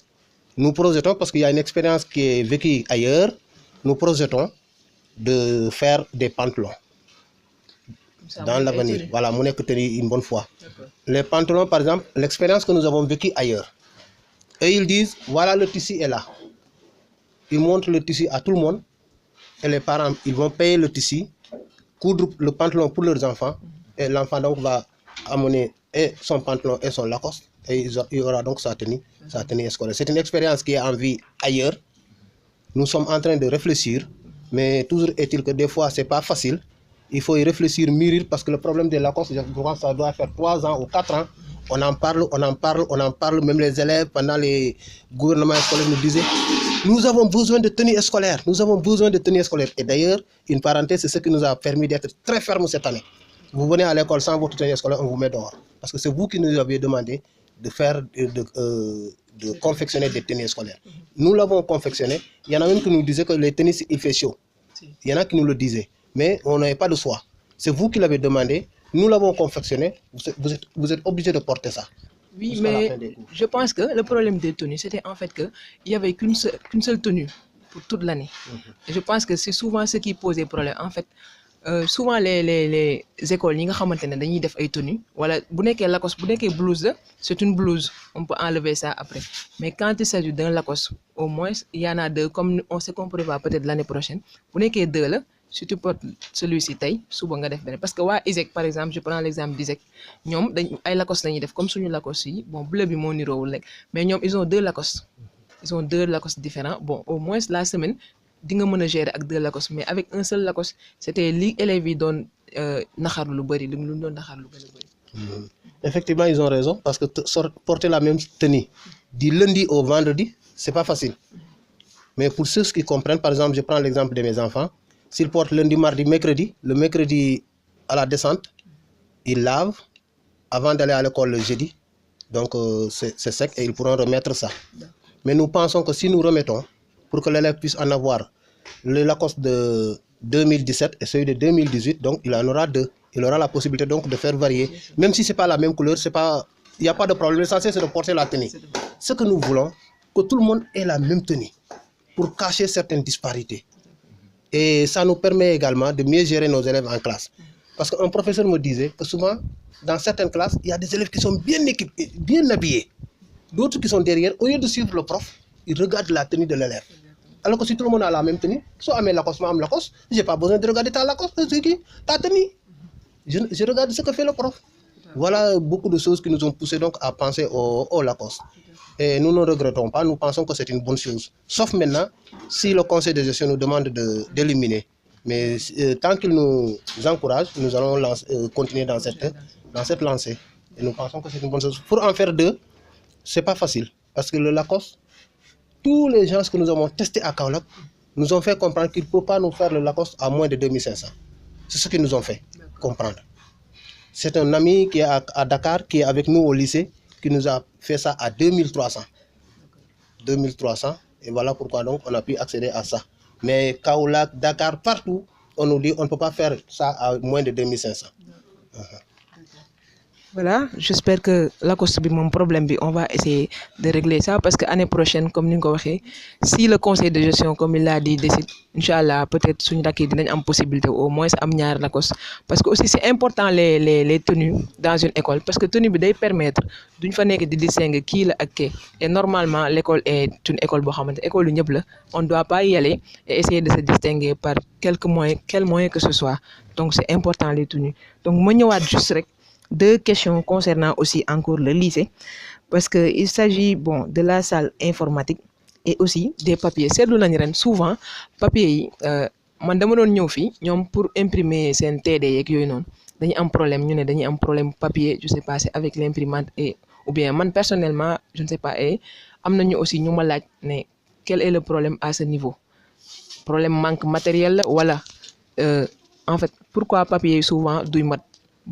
nous projetons, parce qu'il y a une expérience qui est vécue ailleurs, nous projetons de faire des pantalons. Dans l'avenir, voilà, mon tenir une bonne fois. Les pantalons, par exemple, l'expérience que nous avons vécue ailleurs. Et ils disent, voilà, le tissu est là. Ils montrent le tissu à tout le monde. Et les parents, ils vont payer le tissu, coudre le pantalon pour leurs enfants. Et l'enfant donc va amener et son pantalon et son Lacoste. Et il aura donc sa tenue scolaire. C'est une expérience qui est en vie ailleurs. Nous sommes en train de réfléchir. Mais toujours est-il que des fois, ce n'est pas facile. Il faut y réfléchir, mûrir, parce que le problème de Lacoste, je crois que ça doit faire 3 ans ou 4 ans. On en parle, même les élèves, pendant les gouvernements scolaires nous disaient, nous avons besoin de tenues scolaires, Et d'ailleurs, une parenthèse, c'est ce qui nous a permis d'être très fermes cette année. Vous venez à l'école sans votre tenue scolaire, on vous met dehors. Parce que c'est vous qui nous aviez demandé de confectionner des tenues scolaires. Nous l'avons confectionné. Il y en a même qui nous disaient que les tenues, il fait chaud. Il y en a qui nous le disaient. Mais on n'avait pas de choix. C'est vous qui l'avez demandé. Nous l'avons confectionné. Vous êtes obligé de porter ça. Oui, mais je pense que le problème des tenues, c'était en fait qu'il n'y avait qu'une seule tenue pour toute l'année. Et je pense que c'est souvent ce qui pose des problèmes. En fait, souvent les écoles, ils ont des tenues. Voilà, Lacoste, blouse, c'est une blouse. On peut enlever ça après. Mais quand il s'agit d'un Lacoste, au moins, il y en a 2, comme on se comprendra peut-être l'année prochaine. Vous n'êtes que 2 là. Si tu portes celui-ci, souvent nga def beneen. Parce que ISEC, par exemple, je prends l'exemple d'ISEC. Ñom ay Lacoste lañuy def comme suñu Lacoste yi. Bon, bleu bi mo niroowul rek. Mais ñom ils ont 2 Lacoste. Ils ont 2 Lacoste différents. Bon, au moins la semaine, di nga mëna gérer ak 2 Lacoste, mais avec un seul Lacoste, c'était li élèves yi doon naxarlu lu bari, lu doon naxarlu bari. Effectivement, ils ont raison, parce que porter la même tenue du lundi au vendredi, c'est pas facile. Mais pour ceux qui comprennent, par exemple, je prends l'exemple de mes enfants. S'ils portent lundi, mardi, mercredi, le mercredi à la descente, ils lavent avant d'aller à l'école le jeudi. Donc c'est sec et ils pourront remettre ça. Mais nous pensons que si nous remettons, pour que l'élève puisse en avoir le Lacoste de 2017 et celui de 2018, donc il en aura 2. Il aura la possibilité donc de faire varier. Même si ce n'est pas la même couleur, il n'y a pas de problème. L'essentiel, c'est de porter la tenue. Ce que nous voulons, que tout le monde ait la même tenue pour cacher certaines disparités. Et ça nous permet également de mieux gérer nos élèves en classe. Parce qu'un professeur me disait que souvent, dans certaines classes, il y a des élèves qui sont bien équipés, bien habillés. D'autres qui sont derrière, au lieu de suivre le prof, ils regardent la tenue de l'élève. Alors que si tout le monde a la même tenue, soit à Lacoste, moi Lacoste, je n'ai pas besoin de regarder ta Lacoste, ta tenue. Je regarde ce que fait le prof. Voilà beaucoup de choses qui nous ont poussé donc à penser au Lacoste. Et nous ne regrettons pas, nous pensons que c'est une bonne chose. Sauf maintenant, si le conseil de gestion nous demande d'éliminer. Mais tant qu'il nous encourage, nous allons continuer dans cette lancée. Et nous pensons que c'est une bonne chose. Pour en faire 2, ce n'est pas facile. Parce que le Lacoste, tous les gens que nous avons testés à Kaolack nous ont fait comprendre qu'ils ne peuvent pas nous faire le Lacoste à moins de 2500. C'est ce qu'ils nous ont fait comprendre. C'est un ami qui est à Dakar, qui est avec nous au lycée, qui nous a fait ça à 2300. 2300, et voilà pourquoi donc on a pu accéder à ça. Mais Kaolack, Dakar, partout, on nous dit on ne peut pas faire ça à moins de 2500. Voilà, j'espère que Lacoste bi mon problème bi on va essayer de régler ça parce que l'année prochaine comme nous l'avons dit, si le conseil de gestion comme il l'a dit décide, Inch'Allah peut-être suñu rakk yi dinañ am possibilité au moins am ñaar Lacoste parce que aussi c'est important les tenues dans une école parce que tenue bi day permettre duñ fa nekk di distinguer kii la ak kee et normalement l'école est une école boo xamante école yu ñëpp la on ne doit pas y aller et essayer de se distinguer par quel moyen que ce soit donc c'est important les tenues donc ma ñëwaat juste rek 2 questions concernant aussi encore le lycée parce que il s'agit de la salle informatique et aussi des papiers seetlu nañu ren souvent papier yi man dama doon ñëw fii ñoom pour imprimer seen TD yeeg yooyu noonu dañuy am problème ñu ne dañuy am problème papier je sais pas c'est avec l'imprimante et ou bien man personnellement je ne sais pas et am nañu aussi ñu ma laaj ne quel est le problème à ce niveau problème manque matériel la wala en fait pourquoi papier yi souvent duy mat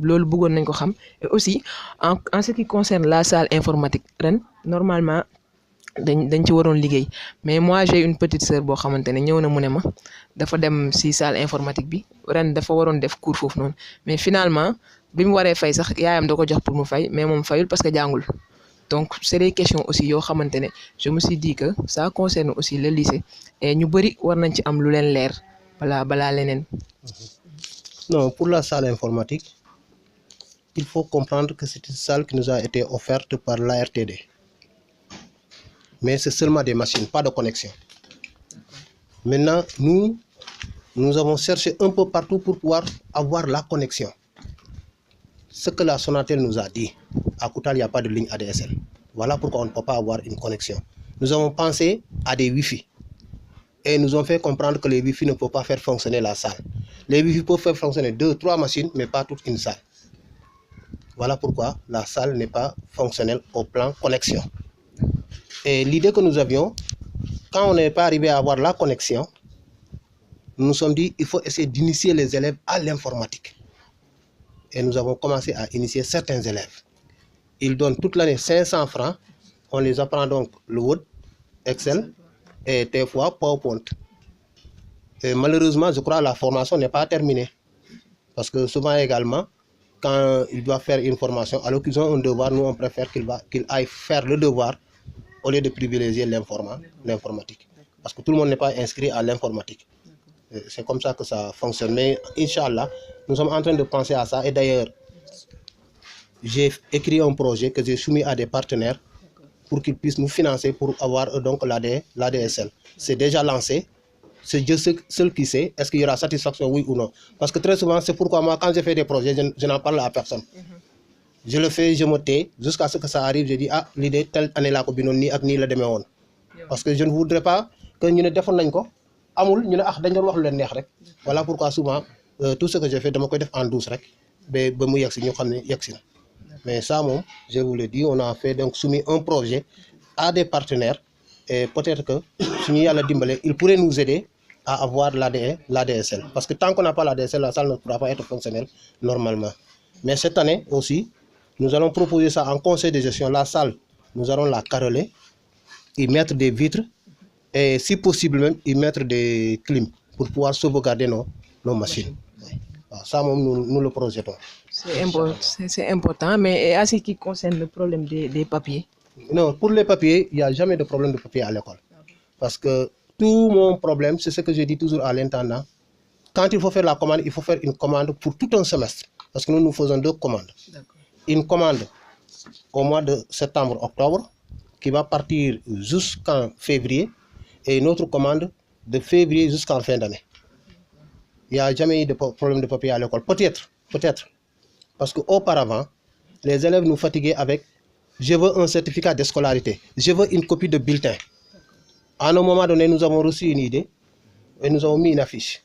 loolu bëggoon nañ ko xam et aussi en ce qui concerne la salle informatique ren normalement dañ ci waroon liggéey mais moi j'ai une petite sœur boo xamante ne ñëw na mu ne ma dafa dem si salle informatique bi ren dafa waroon def cours foofu noonu mais finalement bi mu waree fay sax yaayam da ko jox pour mu fay mais moom fayul parce que jàngul donc c'est des questions aussi yoo xamante ne je me suis dit que ça concerne aussi le lycée et ñu bëri war nañ ci am lu leen leer balaa leneen. Non, pour la salle informatique, il faut comprendre que c'est une salle qui nous a été offerte par l'ARTD. Mais c'est seulement des machines, pas de connexion. Maintenant, nous avons cherché un peu partout pour pouvoir avoir la connexion. Ce que la Sonatel nous a dit, à Koutal, il n'y a pas de ligne ADSL. Voilà pourquoi on ne peut pas avoir une connexion. Nous avons pensé à des Wi-Fi. Et nous ont fait comprendre que les Wi-Fi ne peuvent pas faire fonctionner la salle. Les Wi-Fi peuvent faire fonctionner 2, 3 machines, mais pas toute une salle. Voilà pourquoi la salle n'est pas fonctionnelle au plan connexion. Et l'idée que nous avions, quand on n'est pas arrivé à avoir la connexion, nous nous sommes dit qu'il faut essayer d'initier les élèves à l'informatique. Et nous avons commencé à initier certains élèves. Ils donnent toute l'année 500 francs. On les apprend donc le Word, Excel et des fois PowerPoint. Et malheureusement, je crois que la formation n'est pas terminée. Parce que souvent également, quand ils doivent faire une formation, alors qu'ils ont un devoir, nous on préfère qu'ils aillent faire le devoir au lieu de privilégier l'informatique. Parce que tout le monde n'est pas inscrit à l'informatique. C'est comme ça que ça fonctionne. Mais Inch'Allah, nous sommes en train de penser à ça. Et d'ailleurs, j'ai écrit un projet que j'ai soumis à des partenaires pour qu'ils puissent nous financer pour avoir donc l'ADSL. C'est déjà lancé. C'est Dieu seul qui sait, est-ce qu'il y aura satisfaction, oui ou non. Parce que très souvent, c'est pourquoi moi, quand je fais des projets, je n'en parle à personne. Je le fais, je me tais, jusqu'à ce que ça arrive, je dis, ah, l'idée, telle année-là, ni la demain. Parce que je ne voudrais pas que nous ne défendions pas. Voilà pourquoi souvent, tout ce que je fais, je me en douce. Mais ça, je vous le dis, on a fait donc soumis un projet à des partenaires. Et peut-être que ils pourraient nous aider à avoir l'ADSL. Parce que tant qu'on n'a pas l'ADSL, la salle ne pourra pas être fonctionnelle normalement. Mais cette année aussi, nous allons proposer ça en conseil de gestion. La salle, nous allons la caroler, y mettre des vitres et si possible même, y mettre des clims pour pouvoir sauvegarder nos machines. Ça, nous le projetons. C'est important, mais à ce qui concerne le problème des papiers. Non, pour les papiers, il n'y a jamais de problème de papier à l'école. Parce que tout mon problème, c'est ce que je dis toujours à l'intendant. Quand il faut faire la commande, il faut faire une commande pour tout un semestre. Parce que nous faisons 2 commandes. Une commande au mois de septembre-octobre, qui va partir jusqu'en février, et une autre commande de février jusqu'en fin d'année. Il n'y a jamais eu de problème de papier à l'école. Peut-être. Parce qu'auparavant, les élèves nous fatiguaient avec je veux un certificat de scolarité, je veux une copie de bulletin. À un moment donné, nous avons reçu une idée et nous avons mis une affiche.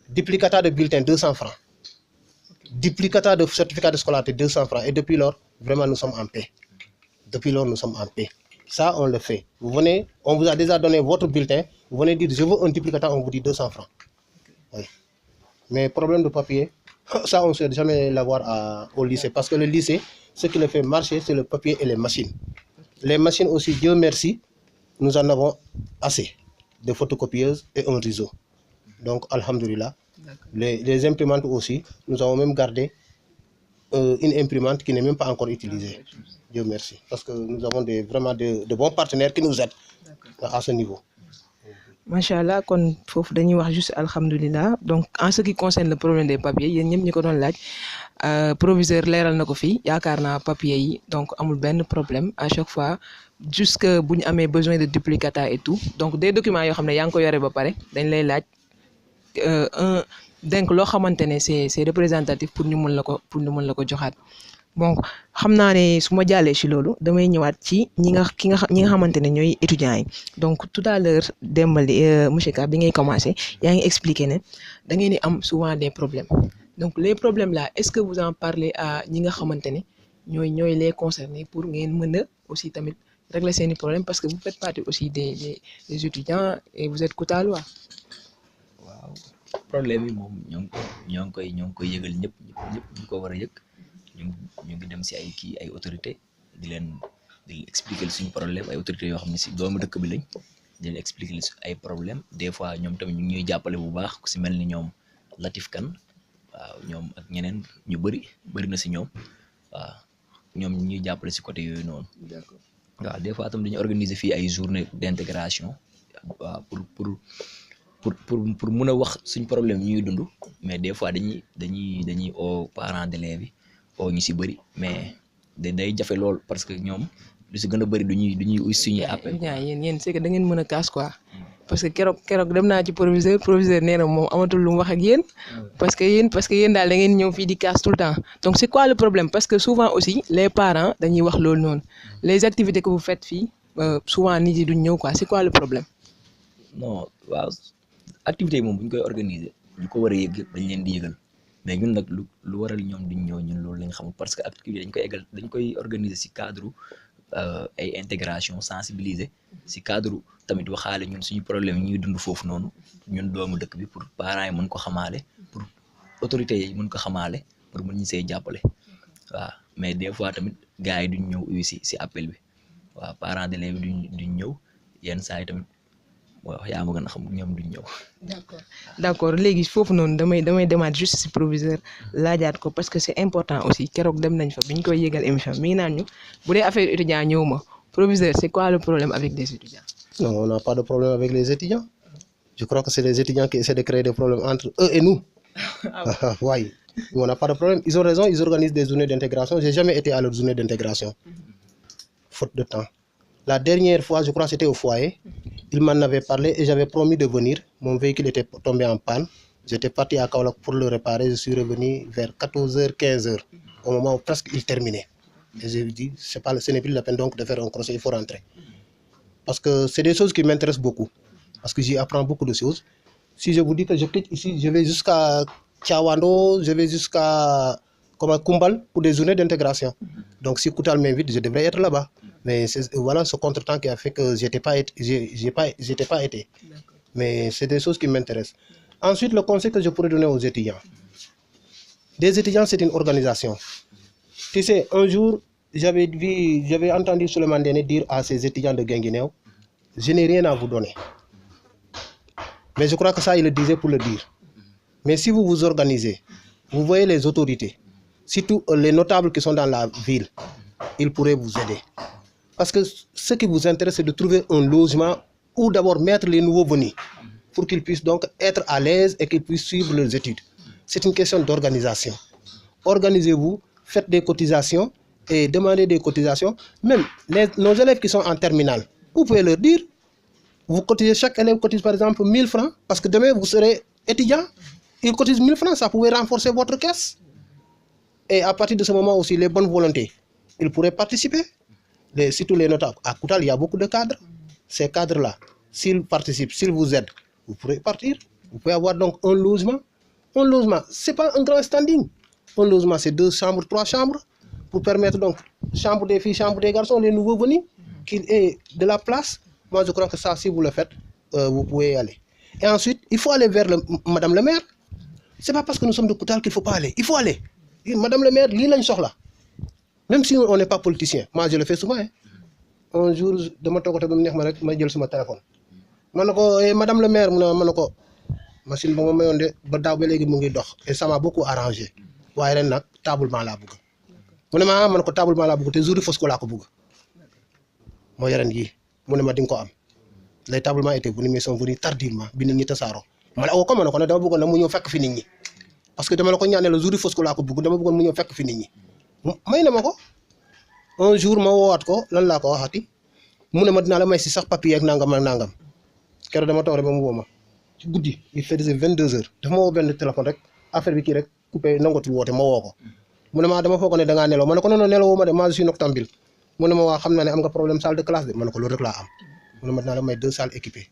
Duplicata de bulletin, 200 francs. Duplicata de certificat de scolarité, 200 francs. Et depuis lors, vraiment, nous sommes en paix. Ça, on le fait. Vous venez, on vous a déjà donné votre bulletin, vous venez dire je veux un duplicata, on vous dit 200 francs. Oui. Mais problème de papier, ça, on ne sait jamais l'avoir au lycée. Parce que le lycée, ce qui le fait marcher, c'est le papier et les machines. Les machines aussi, Dieu merci, nous en avons assez de photocopieuses et un réseau. Donc, alhamdoulilah. Les imprimantes aussi, nous avons même gardé une imprimante qui n'est même pas encore utilisée. Dieu merci. Parce que nous avons vraiment de bons partenaires qui nous aident à ce niveau. Machallah, kon fofu dañuy wax juste alhamdulillah. Donc en ce qui concerne le problème des papiers, yeen ñep ñi ko doon laaj proviseur leeral na ko fi yaakaar naa papier yi donc amul benn problème à chaque fois jusque bu ñu amee besoin de duplicata et tout donc des documents yoo xam ne yaa ngi ko yore ba pare dañ lay laaj donc loo xamante ne c'est représentatif pour ñu mën la ko joxaat. Bon xam naa ne su ma jàllee ci loolu damay ñëwaat ci ñi nga xamante ne ñooy étudiants yi donc tout à l'heure Dembali monsieur Ka bi ngay commencer yaa ngi expliquer ne da ngeen di am souvent des problèmes donc les problèmes là est-ce que vous en parlez à ñi nga xamante ne ñooy les concernés pour ngeen mën a aussi tamit régler seeni problèmes parce que vous faites partie aussi des étudiants et vous êtes Koutalois. waaw problème yi moom ñoo ngi koy yëgal ñëpp ñu ko war a yëg ñu ngi dem ci ay autorité di leen di leen expliquer suñu problème ay autorités yoo xam ne si doomu dëkk bi lañ di leen expliquer ay problème des fois ñoom tamit ñu ngi ñuy jàppale bu baax ku si mel ni ñoom Latif Kane waaw ñoom ak ñeneen ñu bëri na si ñoom waaw ñoom ñu ñuy jàppale si côté yooyu noonu. D'accord. waaw des fois tam dañuy organiser fii ay journée d'intégration waaw pour mun a wax suñ problème yi ñuy dund mais des fois dañuy oo parents d'élèves yi oo ñu si bëri mais day jafe lool parce que ñoom lu si gën a bëri duñuy uy suñuy appel. yéen c'est que da ngeen mën a kaas quoi parce que keroog dem naa ci proviseur nee na moom amatul lu mu wax ak yéen parce que yéen daal da ngeen ñëw fii di kaas tout le temps donc c'est quoi le problème parce que souvent aussi les parents dañuy wax loolu noonu les activités que vous faites fii souvent nit yi duñ ñëw quoi c'est quoi le problème. non waaw activités yi moom bu ñu koy organiser ñu ko war a yëg dañ leen di yëgal mais ñun nag lu waral ñoom duñ ñëw ñun loolu lañ xamul parce que activité dañ koy organiser ci cadre ay intégration sensibiliser ci cadre tamit waxaale ñun suñu problème yi ñuy dund foofu noonu ñun doomu dëkk bi pour parents yi mën ko xamaale pour autorités yi mën ko xamaale pour mën ñu see jàppale waaw mais des fois tamit gars yi duñ ñëw uyu ci appel bi waaw parents d'élèves duñ ñëw yenn saa yi tamit waaw yaa ma gën a xam ñoom duñ ñëw. d'accord léegi foofu noonu damay demaat juste ci proviseur laajaat ko parce que c'est important aussi keroog dem nañ fa bi ñu koy yégal émission mi ngi naan ñu bu dee affaire étudiant ñëw ma proviseur c'est quoi le problème avec des étudiants. Non, on n'a pas de problème avec les étudiants. Je crois que c'est les étudiants qui essaient de créer des problèmes entre eux et nous. Oui, on n'a pas de problème. Ils ont raison, ils organisent des journées d'intégration. J'ai jamais été à leur journée d'intégration, faute de temps. La dernière fois, je crois que c'était au foyer, ils m'en avaient parlé et j'avais promis de venir. Mon véhicule était tombé en panne. J'étais parti à Kaolack pour le réparer. Je suis revenu vers 14h, 15h, au moment où presque il terminait. Et j'ai dit, ce n'est plus la peine donc de faire un crochet, il faut rentrer. Parce que c'est des choses qui m'intéressent beaucoup. Parce que j'y apprends beaucoup de choses. Si je vous dis que je quitte ici, je vais jusqu'à Tiawando, je vais jusqu'à Kumbal pour des journées d'intégration. Donc si Koutal m'invite, je devrais être là-bas. Mais voilà ce contretemps qui a fait que j'étais pas été. Mais c'est des choses qui m'intéressent. Ensuite, le conseil que je pourrais donner aux étudiants. Des étudiants, c'est une organisation. Tu sais, un jour, j'avais entendu Souleymane Ndéné dire à ses étudiants de Guinguinéo, je n'ai rien à vous donner. Mais je crois que ça, il le disait pour le dire. Mais si vous vous organisez, vous voyez les autorités, surtout les notables qui sont dans la ville, ils pourraient vous aider. Parce que ce qui vous intéresse, c'est de trouver un logement ou d'abord mettre les nouveaux venus pour qu'ils puissent donc être à l'aise et qu'ils puissent suivre leurs études. C'est une question d'organisation. Organisez-vous, faites des cotisations et demandez des cotisations. Même nos élèves qui sont en terminale, vous pouvez leur dire, vous cotisez, chaque élève cotise par exemple 1000 francs, parce que demain vous serez étudiant, il cotise 1000 francs, ça pouvait renforcer votre caisse. Et à partir de ce moment aussi, les bonnes volontés, ils pourraient participer. Surtout les notables. À Koutal, il y a beaucoup de cadres. Ces cadres-là, s'ils participent, s'ils vous aident, vous pourrez partir. Vous pouvez avoir donc un logement. Un logement, ce n'est pas un grand standing. Un logement, c'est 2 chambres, 3 chambres, pour permettre donc, chambre des filles, chambre des garçons, les nouveaux venus, qu'il ait de la place. Moi, je crois que ça, si vous le faites, vous pouvez y aller. Et ensuite, il faut aller vers Madame le maire. Ce n'est pas parce que nous sommes de Koutal qu'il ne faut pas aller. Il faut aller. Madame le maire, l'île est là. Même si on n'est pas politicien, moi je le fais souvent. Hein. Un jour, je me suis sur mon téléphone. Madame le maire, machine et ça m'a beaucoup arrangé. Tablement la bouga. Je suis tablement la bouga, te jour faut que la bouga. Moi, les tablements étaient venus, mais sont venus tardivement. Parce que le jour faut que la bouga, may na ma ko un jour ma woowaat ko lan laa ko waxati mu ne ma dinaa la may si sax papier ak nangam ak nangam keroog dama toog rek ba mu woo ma ci guddi il faisait 22h dafa ma woo benn téléphone rek affaire bi kii rek coupé nangatul woote ma woo ko mu ne ma dama foog ne da ngaa nelaw ma ne ko non nelawoo ma de ma je suis noctambule mu ne ma waa xam naa ne am nga problème salle de classe de ma ne ko loolu rek laa am mu ne ma dinaa la may 2 salles équipées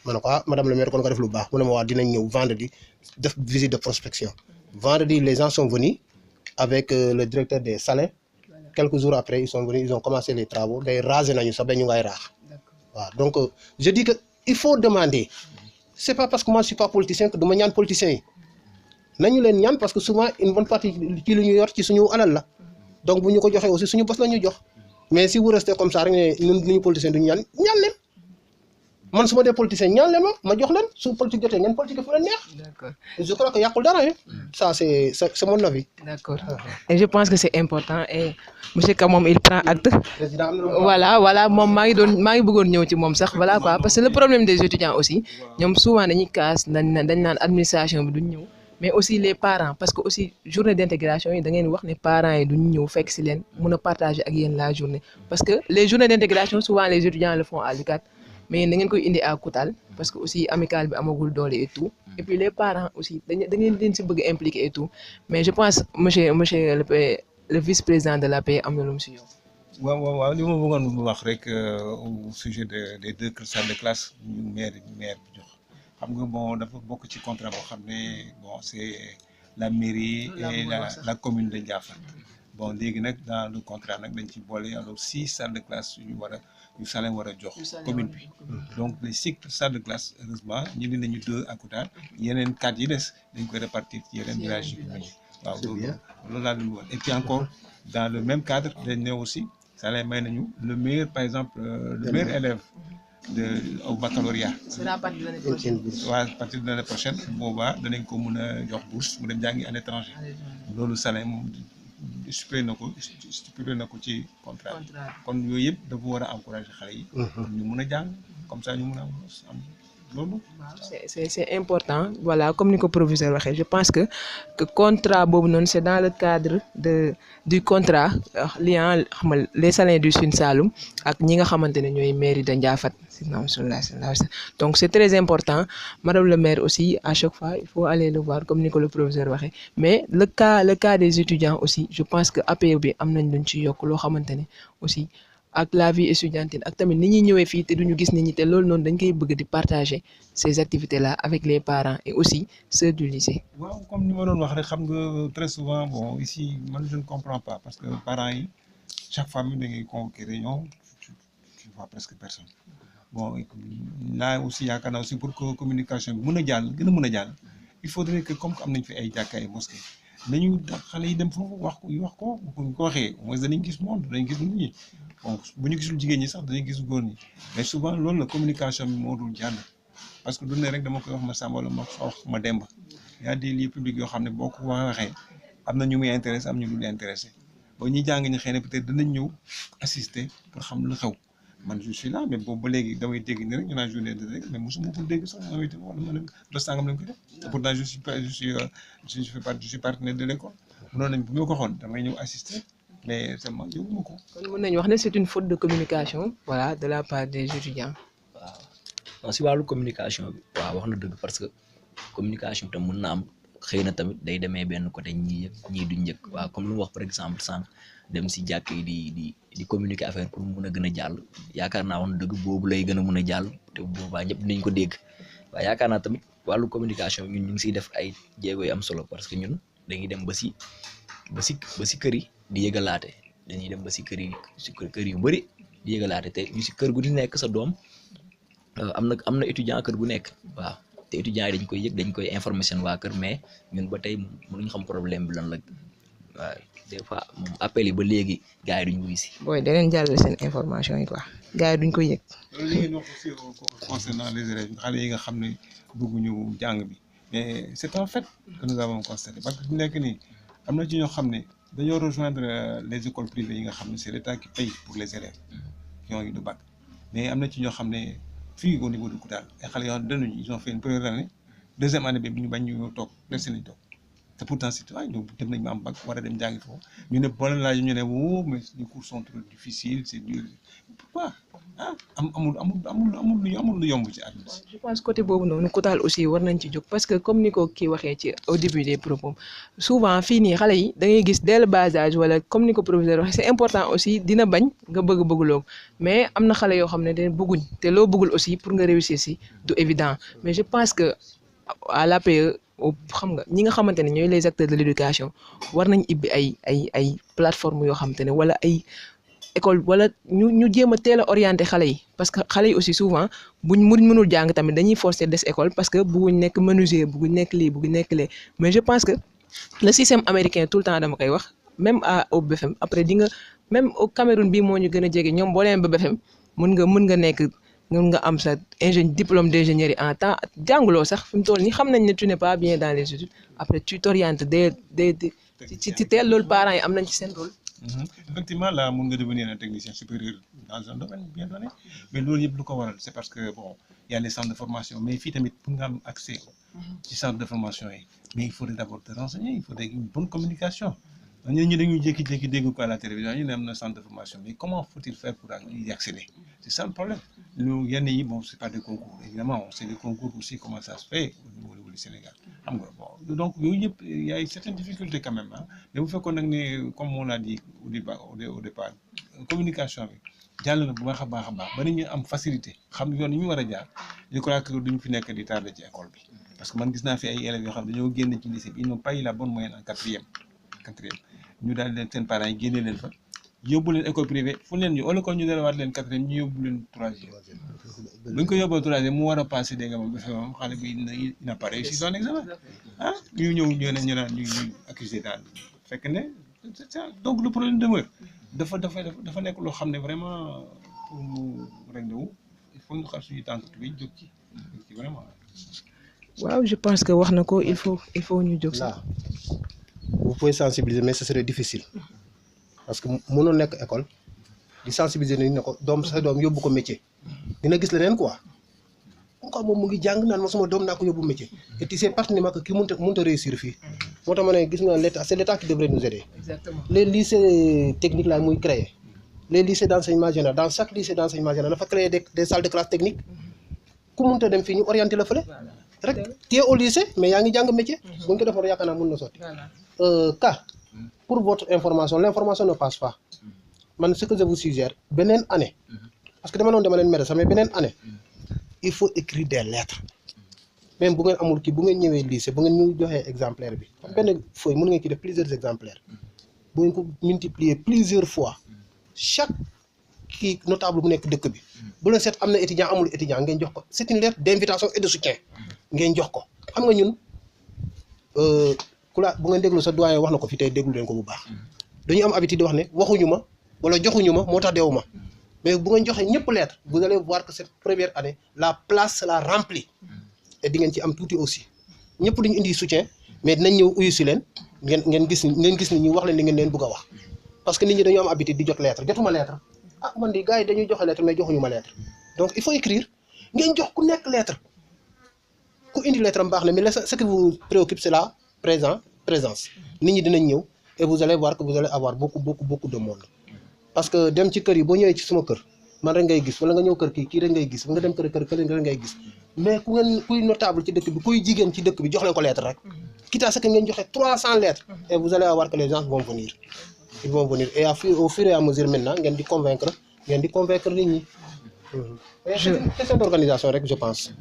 ma ne ko madame le maire kon nga def lu baax mu ne ma waa dinañ ñëw vendredi def visite de prospection vendredi les gens sont venus avec le directeur des salins. Quelques jours après, ils sont venus, ils ont commencé les travaux. Donc, je dis qu'il faut demander. Ce n'est pas parce que moi je ne suis pas politicien que je suis politicien. Nous sommes parce que souvent, une bonne partie de New York, c'est nous. Donc, nous avons aussi nous boss. mais si vous restez comme ça rek ne ñun ñu politicien duñu ñaan leen man su ma dee politicien ñaan leen ma jox leen su politique jotee ngeen politique fu leen neex. D'accord. Je crois que yàqul dara ça c'est mon avis. D'accord. Et je pense que c'est important et monsieur Ka moom il prend acte. président am voilà na voilà moom maa ngi bëggoon ñëw ci moom sax voilà quoi parce que le problème des étudiants aussi ñoom souvent dañuy kaas dañ naan administration bi duñ ñëw mais aussi les parents parce que aussi journée d'intégration yi da ngeen wax ne parents yi duñ ñëw fekk si leen mun a partager ak yéen la journée parce que les journées d'intégration souvent les étudiants le font à l'UCAD mais da ngeen koy indi à Koutal parce que aussi amical bi amagul doole et tout et puis les parents aussi da ngeen leen si bëgg impliquer et tout mais je pense monsieur le vice-président de l'APE am na lu mu si yow. waaw li ma bëggoon wax rek au sujet des 2 salles de classe ñu maire bi jox xam nga bon dafa bokk ci contrat boo xam ne bon c'est la mairie et la commune de Ndiaffate bon léegi nag dans le contrat nag dañ ci boole alors 6 salles de classe yu Salem war a jox commune bi donc les 6 salles de classe heureusement ñu ne nañu 2 à Koutal yeneen 4 yi des dañ koy répartir ci yeneen villages yi waaw loolu laa doon woon et puis encore dans le même cadre dañ ne aussi Salem may nañu le meilleur par exemple le meilleur élève au baccalauréat. C'est à partir de l'année prochaine. waaw à partir de l'année prochaine boobaa danañ ko mën a jox bourse mu dem jàngi à l'étranger loolu Salem stipulé na ko ci contrat kon yooyu yëpp dafa war a encourager xale yi. ñu mën a jàng comme ça ñu mën a am loolu. c'est important voilà comme ni ko proviseur waxee je pense que contrat boobu noonu c'est dans le cadre du contrat liant xam nga les Saléens du Sine Saloum ak ñi nga xamante ne ñooy mairie de Ndiaffate donc c'est très important madame le maire aussi à chaque fois il faut aller le voir comme ni ko le proviseur waxee mais le cas des étudiants aussi je pense que APE bi am nañ luñ ci yokk loo xamante ne aussi ak la vie étudiantine ak tamit ni ñuy ñëwee fii te duñu gis nit ñi te loolu noonu dañ koy bëgg di partager ces activités là avec les parents et aussi ceux du lycée. waaw comme ni ma doon wax rek xam nga très souvent bon ici man je ne comprends pas parce que parents yi chaque fois da ngay convoquer réunion tu vois presque personne bon là aussi yaakaar naa aussi pour que communication bi mën a jàll gën a mën a jàll il faudrait que comme am nañ fi ay jàkka ay mosquée nañu xale yi dem foofu wax ko bu ñu ko waxee au moins danañ gis monde danañ gis nit ñi bon bu ñu gisul jigéen ñi sax danañ gis góor ñi mais souvent loolu la communication bi moo dul jàll parce que du ne rek dama koy wax ma Samba wala ma wax ma Demba y a des lieux publics yoo xam ne boo ko waxee am na ñu muy intéressé am ñu dul intéressé ba ñuy jàng ñi xëy na peut-être danañ ñëw assister pour xam lu xew man je suis là mais boobu ba léegi damay dégg ni rek ñu naan journée de rek mais mosuma ko dégg sax invité wala ma ne dos sangam lañ ko def te pourtant je suis partenaire de l'école mënoon nañ bu ma ko xoon damay ñëw assister mais seulement yóbbu ma ko. kon mën nañu wax ne c'est une faute de communication voilà de la part des étudiants. waaw non si wàllu communication bi waaw wax na dëgg parce que communication tam mën na am xëy na tamit day demee benn côté ñii yëg ñii duñ yëg waaw comme lu mu wax par exemple sànq dem si jàkk yi di communiquer affaire pour mu mën a gën a jàll yaakaar naa wax na dëgg boobu lay gën a mën a jàll te boobaa ñëpp dinañ ko dégg waaye yaakaar naa tamit wàllu communication ñun ñu ngi siy def ay jéego yu am solo parce que ñun dañuy dem ba si kër yi di yëgalaate dañuy dem ba si kër yu bëri di yëgalaate te ñu si kër gu di nekk sa doom am na étudiant kër gu nekk waaw te étudiants yi dañ koy yëg dañ koy informer seen waa kër mais ñun ba tey mënuñ xam problème bi lan la waaw des fois moom appel yi ba léegi gars yi duñ wuy si. booy da leen jàllale seen information yi quoi gars yi duñ koy yëg. loolu li ngeen wax aussi concernant les élèves xale yi nga xam ne bëgguñu jàng bi mais c'est un fait que nous avons constaté parce que bu nekk nii am na ci ñoo xam ne dañoo rejoindre les écoles privées yi nga xam ne c'est l'État qui paye pour les élèves qui ont eu le bac mais am na ci ñoo xam ne fii au niveau de Koutal ay xale yoo xam ne dañuy ils ont fait une première année deuxième année bi ñu bañ ñu toog def nañ toog te pourtant c'est vrai ñoom dem nañ ma am bac war a dem jàngi foofu ñu ne boo leen laaj ñu ne woo mais les cours sont trop difficiles c'est dur pourquoi ah amul lu yomb ci àdduna si. je pense côté boobu noonu Koutal aussi war nañ ci jóg parce que comme ni ko kii waxee ci au début des propos souvent fii nii xale yi da ngay gis dès le bas âge wala comme ni ko proviseur waxee c'est important aussi dina bañ nga bëgg-bëgguloo mais am na xale yoo xam ne dañ bëgguñ te loo bëggul aussi pour nga réussir si du évident mais je pense que à l'APE xam nga ñi nga xamante ne ñooy les acteurs de l'éducation war nañ ibbi ay plateformes yoo xamante ne wala ay école wala ñu jéem a teel a orienté xale yi parce que xale yi aussi souvent buñ mënul jàng tamit dañuy forcer des écoles parce que bëgguñ nekk menuisier bëgguñ nekk lii bëgguñ nekk lee mais je pense que le système américain tout le temps dama koy wax même au BFM après di nga même au Cameroun bii moo ñu gën a jege ñoom boo leen ba BFM mën nga nekk mën nga am sa diplôme d'ingénierie en temps jànguloo sax fi mu toll nii xam nañ ne tu n'es pas bien dans les études après tu t'orientes ci teel loolu parents yi am nañ ci seen rôle. Effectivement, là, mun nga devenir un technicien supérieur dans un domaine bien donné. Mais loolu yëpp lu ko waral c'est parce que bon, il y a les centres de formation. Mais fii tamit pour nga am accès ci centre de formation yi, mais il faudrait d'abord te renseigner, il faudrait une bonne communication. Ñun ñi dañuy jékki-jékki dégg ko à la télévision ñu ne am na centre de formation, mais comment faut-il faire pour y accéder? C'est ça le problème. Nous, yenn yi bon, c'est pas des concours. Évidemment, c'est des concours aussi comment ça se fait au niveau du Sénégal. Xam nga bon, donc yooyu yëpp il y a certaines difficultés quand même hein. Mais bu fekkoon nag ne comme on l'a dit au départ communication bi jàll na bu baax a baax ba nit ñi am facilité xam yoon yi ñu war a jaar je crois que duñ fi nekk di tardé ci école bi parce que man gis naa fi ay élèves yoo xam ne dañoo génn ci lycée bi ils n'ont pas eu la bonne moyenne en quatrième ñu daal leen seen parents yi génne leen fa yóbbu leen école privée fu leen ñu wala ko ñu delawaat leen quatrième ñu yóbbu leen troisième buñ ko yóbboo troisième mu war a passé dégg nga moom dafa moom xale bi il n'a pas réussi son examen ah ñu ñëw ñu naan ñu accusé daal fekk ne donc le problème demeure dafa nekk loo xam ne vraiment pour mu régler wu il faut ñu xar suñu tànk bi jóg ci vraiment. waaw je pense que wax na ko il faut ñu jóg là vous pouvez sensibiliser mais ce serait difficile parce que mënoo nekk école di sensibiliser ni ne ko sa doom yóbbu ko métier dina gis leneen quoi pourquoi moom mu ngi jàng naan ma sama doom naa ko yóbbu métier et tu sais pertinemment que kii mënut a réussir fii moo tax ma ne gis nga l'état c'est l'état qui devrait nous aider. Exactement. Les lycées techniques là muy créer les lycées d'enseignement général dans chaque lycée d'enseignement général dafa créer des salles de classe technique ku mënut a dem fii ñu orienté la fële rek tu es au lycée mais yaa ngi jàng métier bu ñu ko defoon yaakaar naa mën na sotti. Pour votre information l'information ne passe pas man ce que je vous suggère beneen année parce que dama leen mere sax mais beneen année il faut écrire des lettres même bu ngeen amul kii bu ngeen ñëwee lycée bu ngeen ñu joxee exemplaire bi benn feuille mën ngeen ci def plusieurs exemplaires bu ngeen ko multiplier plusieurs fois chaque kii notable bu nekk dëkk bi bu leen seet am na étudiant amul étudiant ngeen jox ko c'est une lettre d'invitation et de soutien ngeen jox ko xam nga ñun bu ngeen déglu sa doyen wax na ko fi tey déglu leen ko bu baax dañuy am habitude di wax ne waxuñu ma wala joxuñu ma moo tax deewu ma mais bu ngeen joxee ñëpp lettre vous allez voir que cette première année la place sera remplie et di ngeen ci am tuuti aussi ñëpp duñu indi soutien mais dinañ ñëw uyu si leen ngeen gis ni ñu wax leen li ngeen leen bëgg a wax parce que nit ñi dañoo am habitude di jot lettre jotuma lettre ah man di gars yi dañuy joxe lettre mais joxuñu ma lettre donc il faut écrire ngeen jox ku nekk lettre ku indi lettre am baax na mais ce qui vous préoccupe c'est la présence nit ñi dinañ ñëw et vous allez voir que vous allez avoir beaucoup de monde parce que dem ci kër yi boo ñëwee ci sama kër man rek ngay gis wala nga ñëw kër kii rek ngay gis nga dem kër rek ngay gis mais kuy notable ci dëkk bi kuy jigéen ci dëkk bi jox leen ko lettre rek quitte à ce que ngeen joxe 300 lettres et vous allez voir que les gens vont venir ils vont venir et au fur et à mesure maintenant ngeen di convaincre nit ñi c'est une question d'organisation rek je pense.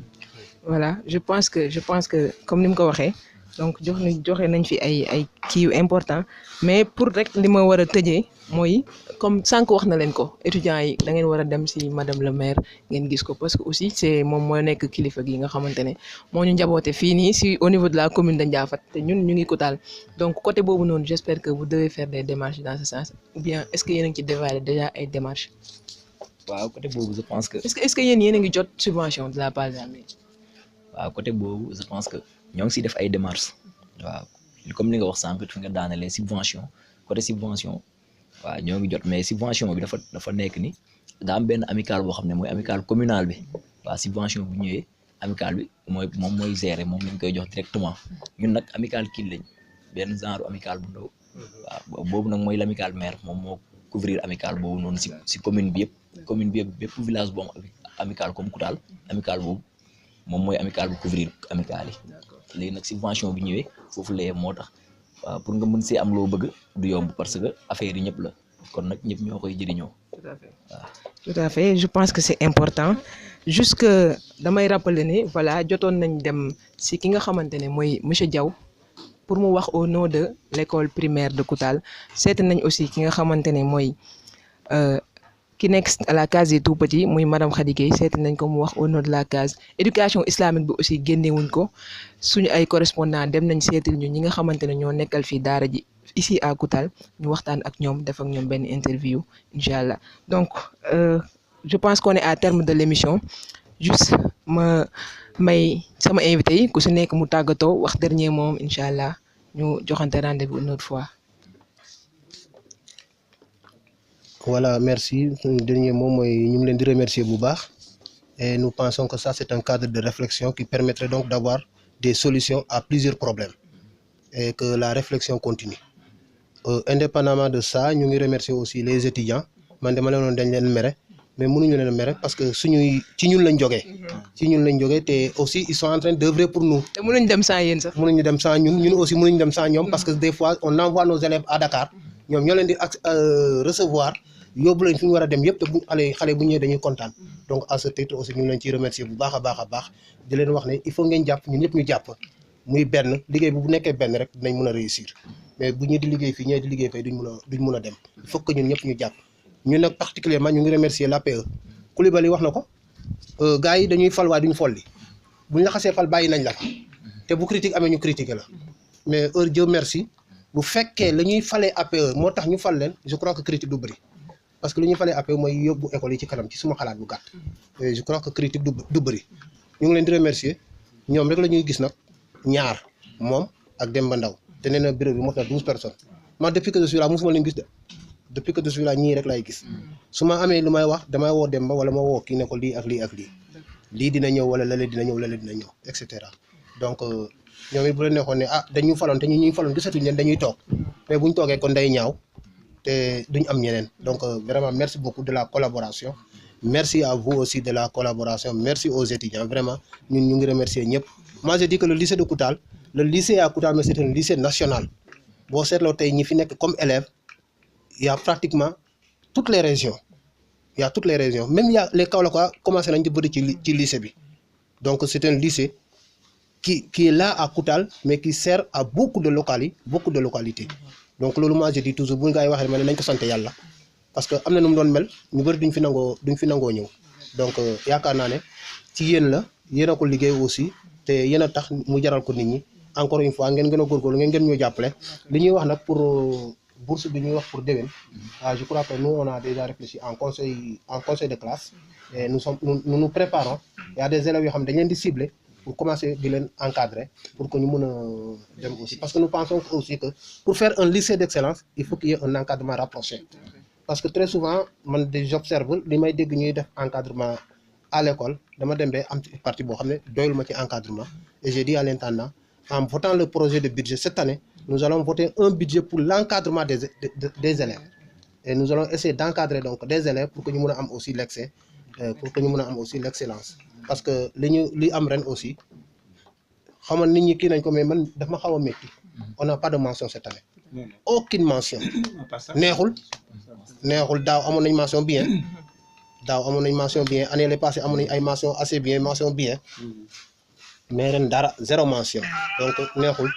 Voilà je pense que comme ni mu ko waxee donc joxe nañ fi ay kii yu important mais pour rek li ma war a tëjee mooy comme sànq wax na leen ko étudiants yi da ngeen war a dem ci madame le maire ngeen gis ko parce que aussi c'est moom mooy nekk kilifa gi nga xamante ne moo ñu njaboote fii nii ci au niveau de la commune de Ndiaffate te ñun ñu ngi Koutal donc côté boobu noonu j'espère que vous devez faire des démarches dans ce sens ou bien est-ce que yéen a ngi ci dévaler déjà ay démarches. waaw côté boobu je pense que. est-ce que yéen a ngi jot subvention de la part de la mairie. waaw côté boobu je pense que ñoo ngi siy def ay démarches waaw comme li nga wax sànq fi nga daanelee subvention côté subvention waaw ñoo ngi jot mais subvention bi dafa nekk ni daa am benn amicale boo xam ne mooy amicale communale bi waaw subvention bu ñëwee amicale bi moom mooy gérer moom lañ koy jox directement ñun nag amicale kii lañ benn genre amicale bu ndaw waaw boobu nag mooy l'amicale maire moom moo couvrir amicale boobu noonu si commune bi yëpp bépp village bu am amicale comme Koutal amicale boobu moom mooy amicale bu couvrir amicale yi léegi nag subvention bi ñëwee foofu la moo tax waaw pour nga mën see am loo bëgg du yomb parce que affaire yi ñëpp la kon nag ñëpp ñoo koy jëriñoo. Tout à fait je pense que c'est important jusque damay rappeler ne voilà jotoon nañ dem ci ki nga xamante ne mooy monsieur Diaw pour mu wax au nom de l'école primaire de Koutal seeti nañ aussi ki nga xamante ne mooy ki nekk à la case des tout petits muy madame Khady Gueye seeti nañ ko mu wax au nom de la case éducation islamique bi aussi génnewuñ ko suñu ay correspondant dem nañ seetil ñu ñi nga xamante ne ñoo nekkal fii daara ji ici à Koutal ñu waxtaan ak ñoom def ak ñoom benn interview incha allah. Donc je pense qu'on est à terme de l'émission. Juste ma may sama invité yi ku si nekk mu tàggatoo wax dernier moom incha allah ñu joxante rendez-vous une autre fois. Voilà, merci. Le dernier mot, nous voulons remercier bu baax. Et nous pensons que ça, c'est un cadre de réflexion qui permettrait donc d'avoir des solutions à plusieurs problèmes et que la réflexion continue. Indépendamment de ça, nous remercions aussi les étudiants. Man dama leen dañ leen mere mais mënuñu leen mere parce que suñuy ci ñun lañ jógee. ci ñun lañ jógee te aussi ils sont en train d'œuvrer pour nous. te mënuñ dem sans yéen sax. mënuñu dem sans ñun aussi mënuñu dem sans ñoom parce que des fois on envoie nos élèves à Dakar ñoom ñoo leen di recevoir. yóbbu lañ fi ñu war a dem yëpp te bu xale bu ñëwee dañuy kontaan donc à ce titre aussi ñu ngi leen ciy remercier bu baax a baax di leen wax ne il faut ngeen jàpp ñun ñëpp ñu jàpp muy benn liggéey bu nekkee benn rek dinañ mën a réussir mais bu ñu di liggéey fii ñee di liggéey fay duñ mën a dem il faut que ñun ñëpp ñu jàpp ñun nag particulièrement ñu ngi remercier l'APE Coulibaly wax na ko gars yi dañuy fal waaye duñu folli buñ la xasee fal bàyyi nañ la fa te bu critique amee ñu critiquer la mais Dieu merci bu fekkee la ñuy falee APE moo tax ñu fal leen je crois que critique du bëri parce que lu ñu falee APE mooy yóbbu école yi ci kanam ci suma xalaat bu gàtt je crois que critique du bëri ñu ngi leen di remercier ñoom rek la ñuy gis nag ñaar moom ak Demba Ndaw te nee na bureau bi mot na 12 personnes man depuis que je suis là mosuma leen gis de depuis que je suis là ñii rek laay gis su ma amee lu may wax damay woo Demba wala ma woo kii ne ko lii ak lii ak lii dina ñëw wala lale dina ñëw lale dina ñëw et cetera donc ñoom it bu leen nekkoon ne ah dañu faloon te ñuy faloon gisatuñ leen dañuy toog mais buñ toogee kon day ñaaw te duñ am ñeneen donc vraiment merci beaucoup de la collaboration merci à vous aussi de la collaboration merci aux étudiants vraiment ñun ñu ngi remercier ñëpp moi je dis que le lycée de Koutal le lycée à Koutal mais c'est un lycée national boo seetloo tey ñi fi nekk comme élèves il y a pratiquement toutes les régions même il y a les Kaolackois commencé nañ di bëri ci lycée bi donc c'est un lycée qui est là à Koutal mais qui sert à beaucoup de localités donc loolu moi je dis toujours bu nga waxee ma ne nañ ko sant yàlla parce que am na nu mu doon mel ñu bëri duñ fi nangoo ñëw donc yaakaar naa ne ci yéen la yéen a ko liggéey aussi te yéen a tax mu jaral ko nit ñi encore une fois ngeen gën a góorgóorlu ngeen gën ñoo jàppale li ñuy wax nag pour bourse bi ñuy wax pour déwén je crois que nous on a déjà réfléchi en conseil de classe et nous préparons il y a des élèves yoo xam ne dañ leen di cibler pour commencer di leen encadrer pour que ñu mën a dem aussi parce que nous pensons aussi que pour faire un lycée d'excellence il faut qu'il y ait un encadrement rapproché parce que très souvent man j'observe li may dégg ñuy def encadrement à l'école dama dem ba am ci partie boo xam ne doyul ma ci encadrement et j'ai dit à l'intendant en votant le projet de budget cette année nous allons voter un budget pour l'encadrement des élèves et nous allons essayer d'encadrer donc des élèves pour que ñu mën a am aussi l'excès pour que ñu mën a am aussi l'excellence parce que li am ren aussi xam nga nit ñi kii nañ ko mais man daf ma xaw a métti on n'a pas de mention cette année aucune mention neexul daaw amoon nañ mention bien année les passées amoon nañ ay mention assez bien mention bien mais ren dara zéro mention donc neexul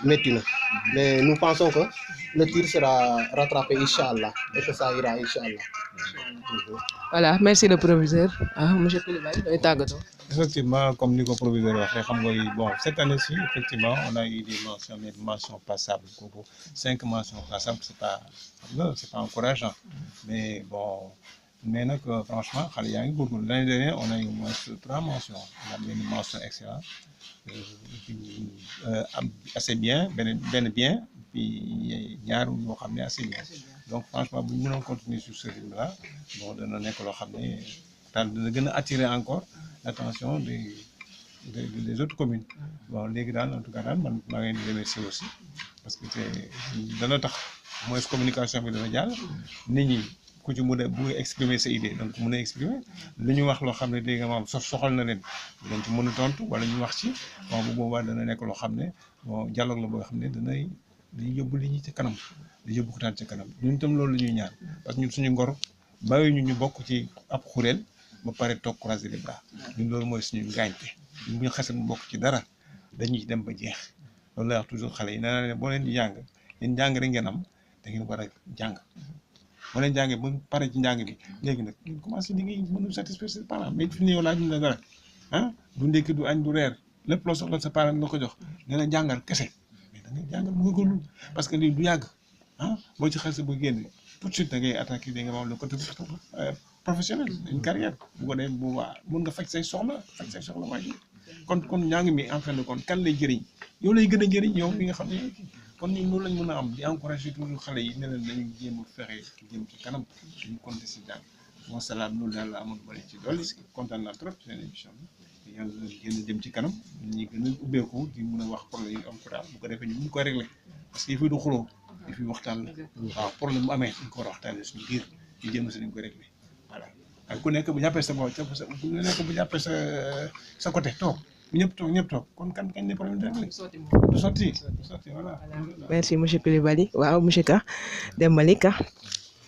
métti na mais nous pensons que le tir sera rattrapé Inch'Allah et que ça ira Inch'Allah. Voilà, merci le proviseur. Monsieur Coulibaly, doy tàggatoo. Effectivement, comme ni ko proviseur waxee xam nga bon cette année-ci effectivement on a eu des mentions mais des mentions passables kooku 5 mentions passables c'est pas encourageant mais bon mais nag franchement xale yaa ngi góorgóorlu l'année dernière on a eu moins 3 mentions on a benn mention excellente assez bien benn bien puis ñaar yoo xam ne assez bien donc franchement bu ñu mënoon continuer sur ce rythme-là bon dana nekk loo xam ne daal dina gën a attirer encore l'attention des autres communes bon léegi daal en tout cas daal man maa ngi leen di remercier aussi parce que dana tax moins communication bi dana jàll nit ñi ku ci mën a bu exprimer sa idée donc mën a exprimer lu ñu wax loo xam ne dégg nga maam soxal na leen dañ ci mën a tontu wala ñu wax ci bon bu boobaa dana nekk loo xam ne bon dialogue la boo xam ne dañuy yóbbu li ñi ci kanam di yóbbu ko ci kanam ñun itam loolu la ñuy ñaan parce que ñun suñu ngor bàyyi ñu bokk ci ab xureel ba pare toog croiser les bras ñun loolu mooy suñu ngaañte ñun bu ñu xasee bokk ci dara dañuy dem ba jeex loolu lay wax toujours xale yi nee naa ne boo leen di jàng yéen jàng rek ngeen am da ngeen war a jàng boo leen jàngee ba pare ci njàng bi léegi nag ngeen commencé di ngay mën a satisfaire ses parents mais fi ñëw laaj ñu la dara du ndekki du añ du reer lépp loo soxla sa parent la ko jox nee na jàngal kese mais da ngay jàngal góorgóorlu parce que lii du yàgg ah boo ci xasee ba génn tout de suite da ngay attaquer da nga am le côté professionnel une carrière bu ko dee bu baax mun nga faj say soxla waa ji kon ñaa ngi mi en fin de compte kan lay jëriñ yow lay gën a jëriñ yow mi nga xam ne kon ñun loolu lañ mën a am di encourager toujours xale yi ne leen nañu jéem a fexe jëm ci kanam ñu compter si jàng moo salaat loolu daal la amoon bari ci dolli kontaan naa trop seen émission bi yàlla gën a jëm ci kanam ñi gën a ubbeeku di mën a wax problème yi am ko daal bu ko defee ñu mun ko régler parce que yëf yi du xuloo yëf yi waxtaan la waaw problème bu amee dañ ko war a waxtaanee suñu biir ñu jéem si dañ ko régler voilà ak ku nekk bu jàppee sa bopp ku nekk bu jàppee sa côté toog ñëpp toog kon kañ ne problème du sotti voilà. Merci monsieur Coulibaly waaw monsieur Ka Dembélé Ka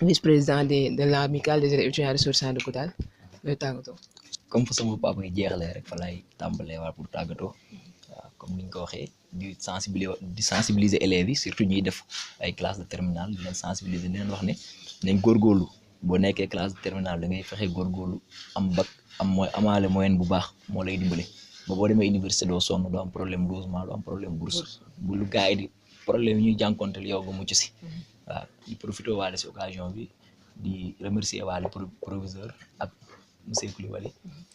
vice-président de l'amicale des étudiants ressortissants de Koutal looy tàggatoo. comme fa sama papa yi jeexalee rek fa lay tàmbalee waa pour tàggatoo waaw comme ni ñu ko waxee di sensibiliser élèves yi surtout ñuy def ay classe de terminale di leen sensibiliser di leen wax ne nañ góorgóorlu boo nekkee classe de terminale da ngay fexe góorgóorlu am bac amaale moyenne bu baax moo lay dimbale ba boo demee université doo sonn doo am problème logement doo am problème bourse bu lu gars yi di problème yi ñuy jànkonteel yow nga mucc si waaw di profité waale si occasion bi di remercier waale proviseur ak monsieur Coulibaly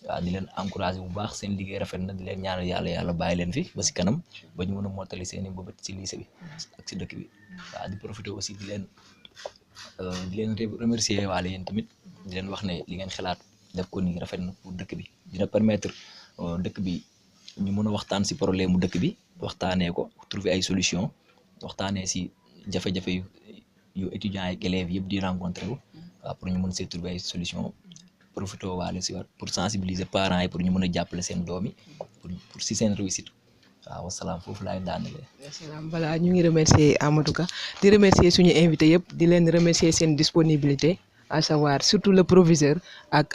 waaw di leen encourager bu baax seen liggéey rafet na di leen ñaanal yàlla bàyyi leen fi ba si kanam ba ñu mën a mottali seen i mbëbët si lycée bi ak si dëkk bi waaw di profité aussi di leen remercier waale yéen tamit di leen wax ne li ngeen xalaat def ko nii rafet na pour dëkk bi dina permettre dëkk bi ñu mën a waxtaan si problème mu dëkk bi waxtaanee ko trouver ay solution waxtaanee si jafe-jafe yu étudiants ak élèves yëpp di rencontré wu waaw pour ñu mën see trouver ay solution profité waale si waat pour sensibiliser parents yi pour ñu mën a jàppale seen doom yi pour si seen réussite waaw wasalaam foofu laay daanelee. wasalaam voilà ñu ngi remercier Amadou Ka di remercier suñu invité yëpp di leen remercier seen disponibilité à savoir surtout le proviseur ak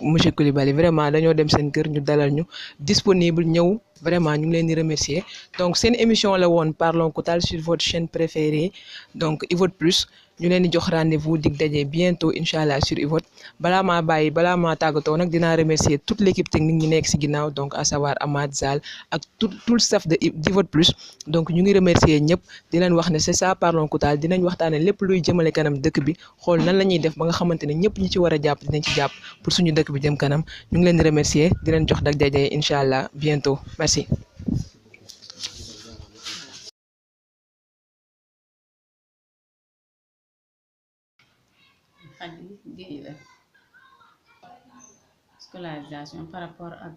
monsieur Coulibaly vraiment dañoo dem seen kër ñu dalal ñu disponible ñëw vraiment ñu ngi leen di remercier donc seen émission la woon Parlons Koutal sur votre chaîne préférée donc iVoT Plus ñu leen di jox rendez-vous dig daje bientôt incha allah sur iVoT balaa maa tàggatoo nag dinaa remercier toute l'équipe technique ñi nekk si ginnaaw donc à savoir Amad Zal ak tout le staff d'iVoT Plus donc ñu ngi remercier ñëpp di leen wax ne c'est ça Parlons Koutal dinañ waxtaane lépp luy jëmale kanam dëkk bi xool nan la ñuy def ba nga xamante ne ñëpp ñi ci war a jàpp dinañ ci jàpp pour suñu dëkk bi jëm kanam ñu ngi leen di remercier di leen jox dag daje incha allah bientôt merci. Scolarisation par rapport ak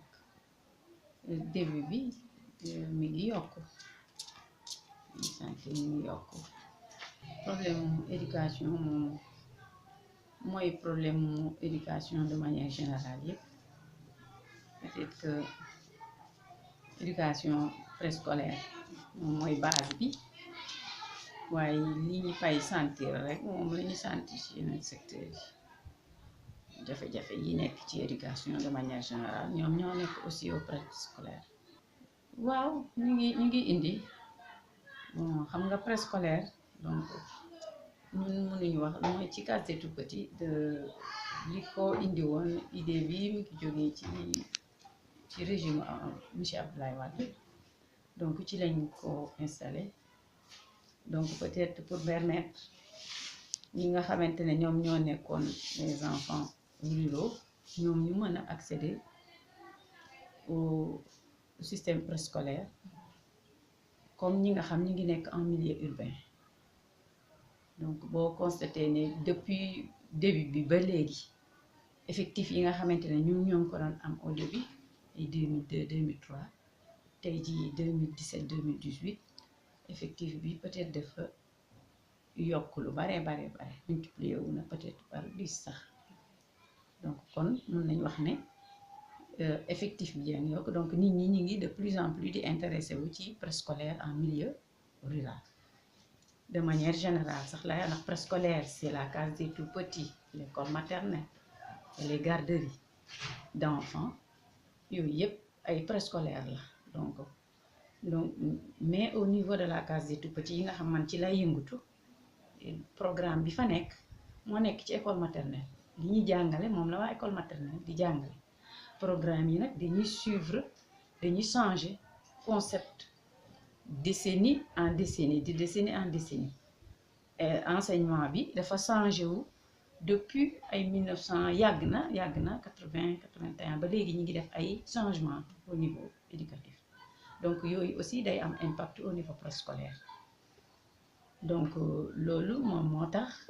début bi mi ngi yokku santé mi ngi yokku problème éducation moom mooy problème éducation de manière générale yëpp peut-être que éducation préscolaire moom mooy base bi waaye li ñu fay sentir rek moom la ñu sentir ci yeneen secteur yi jafe-jafe yi nekk ci éducation de manière générale ñoom ñoo nekk aussi au préscolaire waaw ñu ngi indi bon xam nga préscolaire donc ñun mënuñu wax mooy ci case des tout-petits de li ko indi woon idée bi mi ngi jógee ci régime monsieur Abdoulaye Wade donc ci lañ ko installé donc peut-être pour permettre ñi nga xamante ne ñoom ñoo nekkoon les enfants ruraux ñoom ñu mën a accéder au système préscolaire comme ñi nga xam ñi ngi nekk en milieu urbain donc boo constaté ne depuis début bi ba léegi effectif yi nga xamante ne ñoom ñoo ngi ko doon am au début ay 2002 2003 tey jii 2017 2018 effectif bi peut-être dafa yokk lu bare multiplier wu na peut-être par 10 sax donc kon mën nañ wax ne effectif bi yaa yokk donc nit ñi ngi de plus en plus di intéressé wu ci préscolaire en milieu rural de manière générale sax la ndax préscolaire c'est la case des tout-petits l'école maternelle et les garderies d'enfants yooyu yëpp ay préscolaire la donc mais au niveau de la case des tout-petits yi nga xam man ci lay yëngatu programme bi fa nekk moo nekk ci école maternelle li ñuy jàngale moom la waa école maternelle di jàngale programme yi nag dañuy changer concept décennie en décennie enseignement bi dafa changé wu depuis ay 1900 yàgg na 80 81 ba léegi ñi ngi def ay changement au niveau éducatif donc yooyu aussi day am impact au niveau préscolaire donc loolu moom moo tax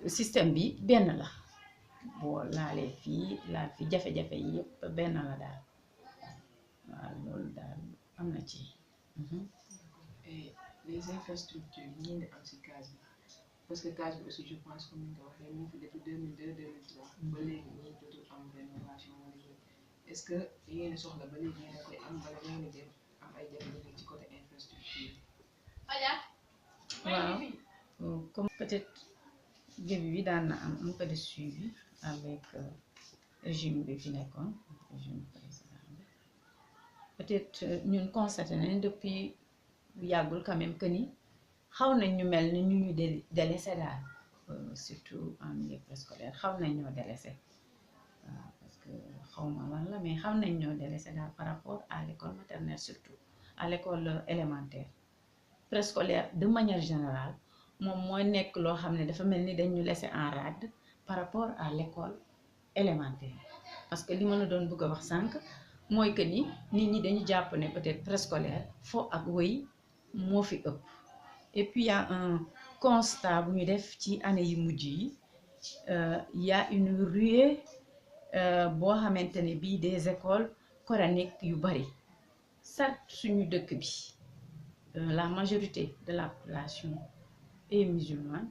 système bi benn la boo laalee fii laal fi jafe-jafe yi yëpp benn la daal waaw loolu daal am na ci. Et les infrastructures yi ngeen di am ci case bi parce que case bi aussi je pense comme ni nga ko waxee mu ngi fi depuis 2002 2003 ba léegi ñi jotul am rénovation wala yooyu est-ce que li ngeen di soxla ba léegi ngeen koy am wala ngeen di dem am ay jafe-jafe ci côté infrastructure. waaw comme peut-être début bi daan na am un peu de suivi avec régime bi fi nekkoon régime président bi peut-être ñun constaté nañ depuis bu yàggul quand même que ni xaw nañ ñu mel ni ñu délaissé daal surtout en milieu préscolaire xaw nañ ñoo délaissé waaw parce que xawma lan la mais xaw nañ ñoo délaissé daal par rapport à l'école maternelle surtout à l'école élémentaire préscolaire de manière générale moom mooy nekk loo xam ne dafa mel ni dañ ñu laisser en rade par rapport à l'école élémentaire parce que li ma la doon bëgg a wax sànq mooy que ni nit ñi dañu jàpp ne peut-être préscolaire fo ak wëy moo fi ëpp et puis il y a un constat bu ñu def ci année yi mujj yi y a une ruée boo xamante ne bii des écoles coraniques yu bari certes suñu dëkk bi la majorité de la population est musulmane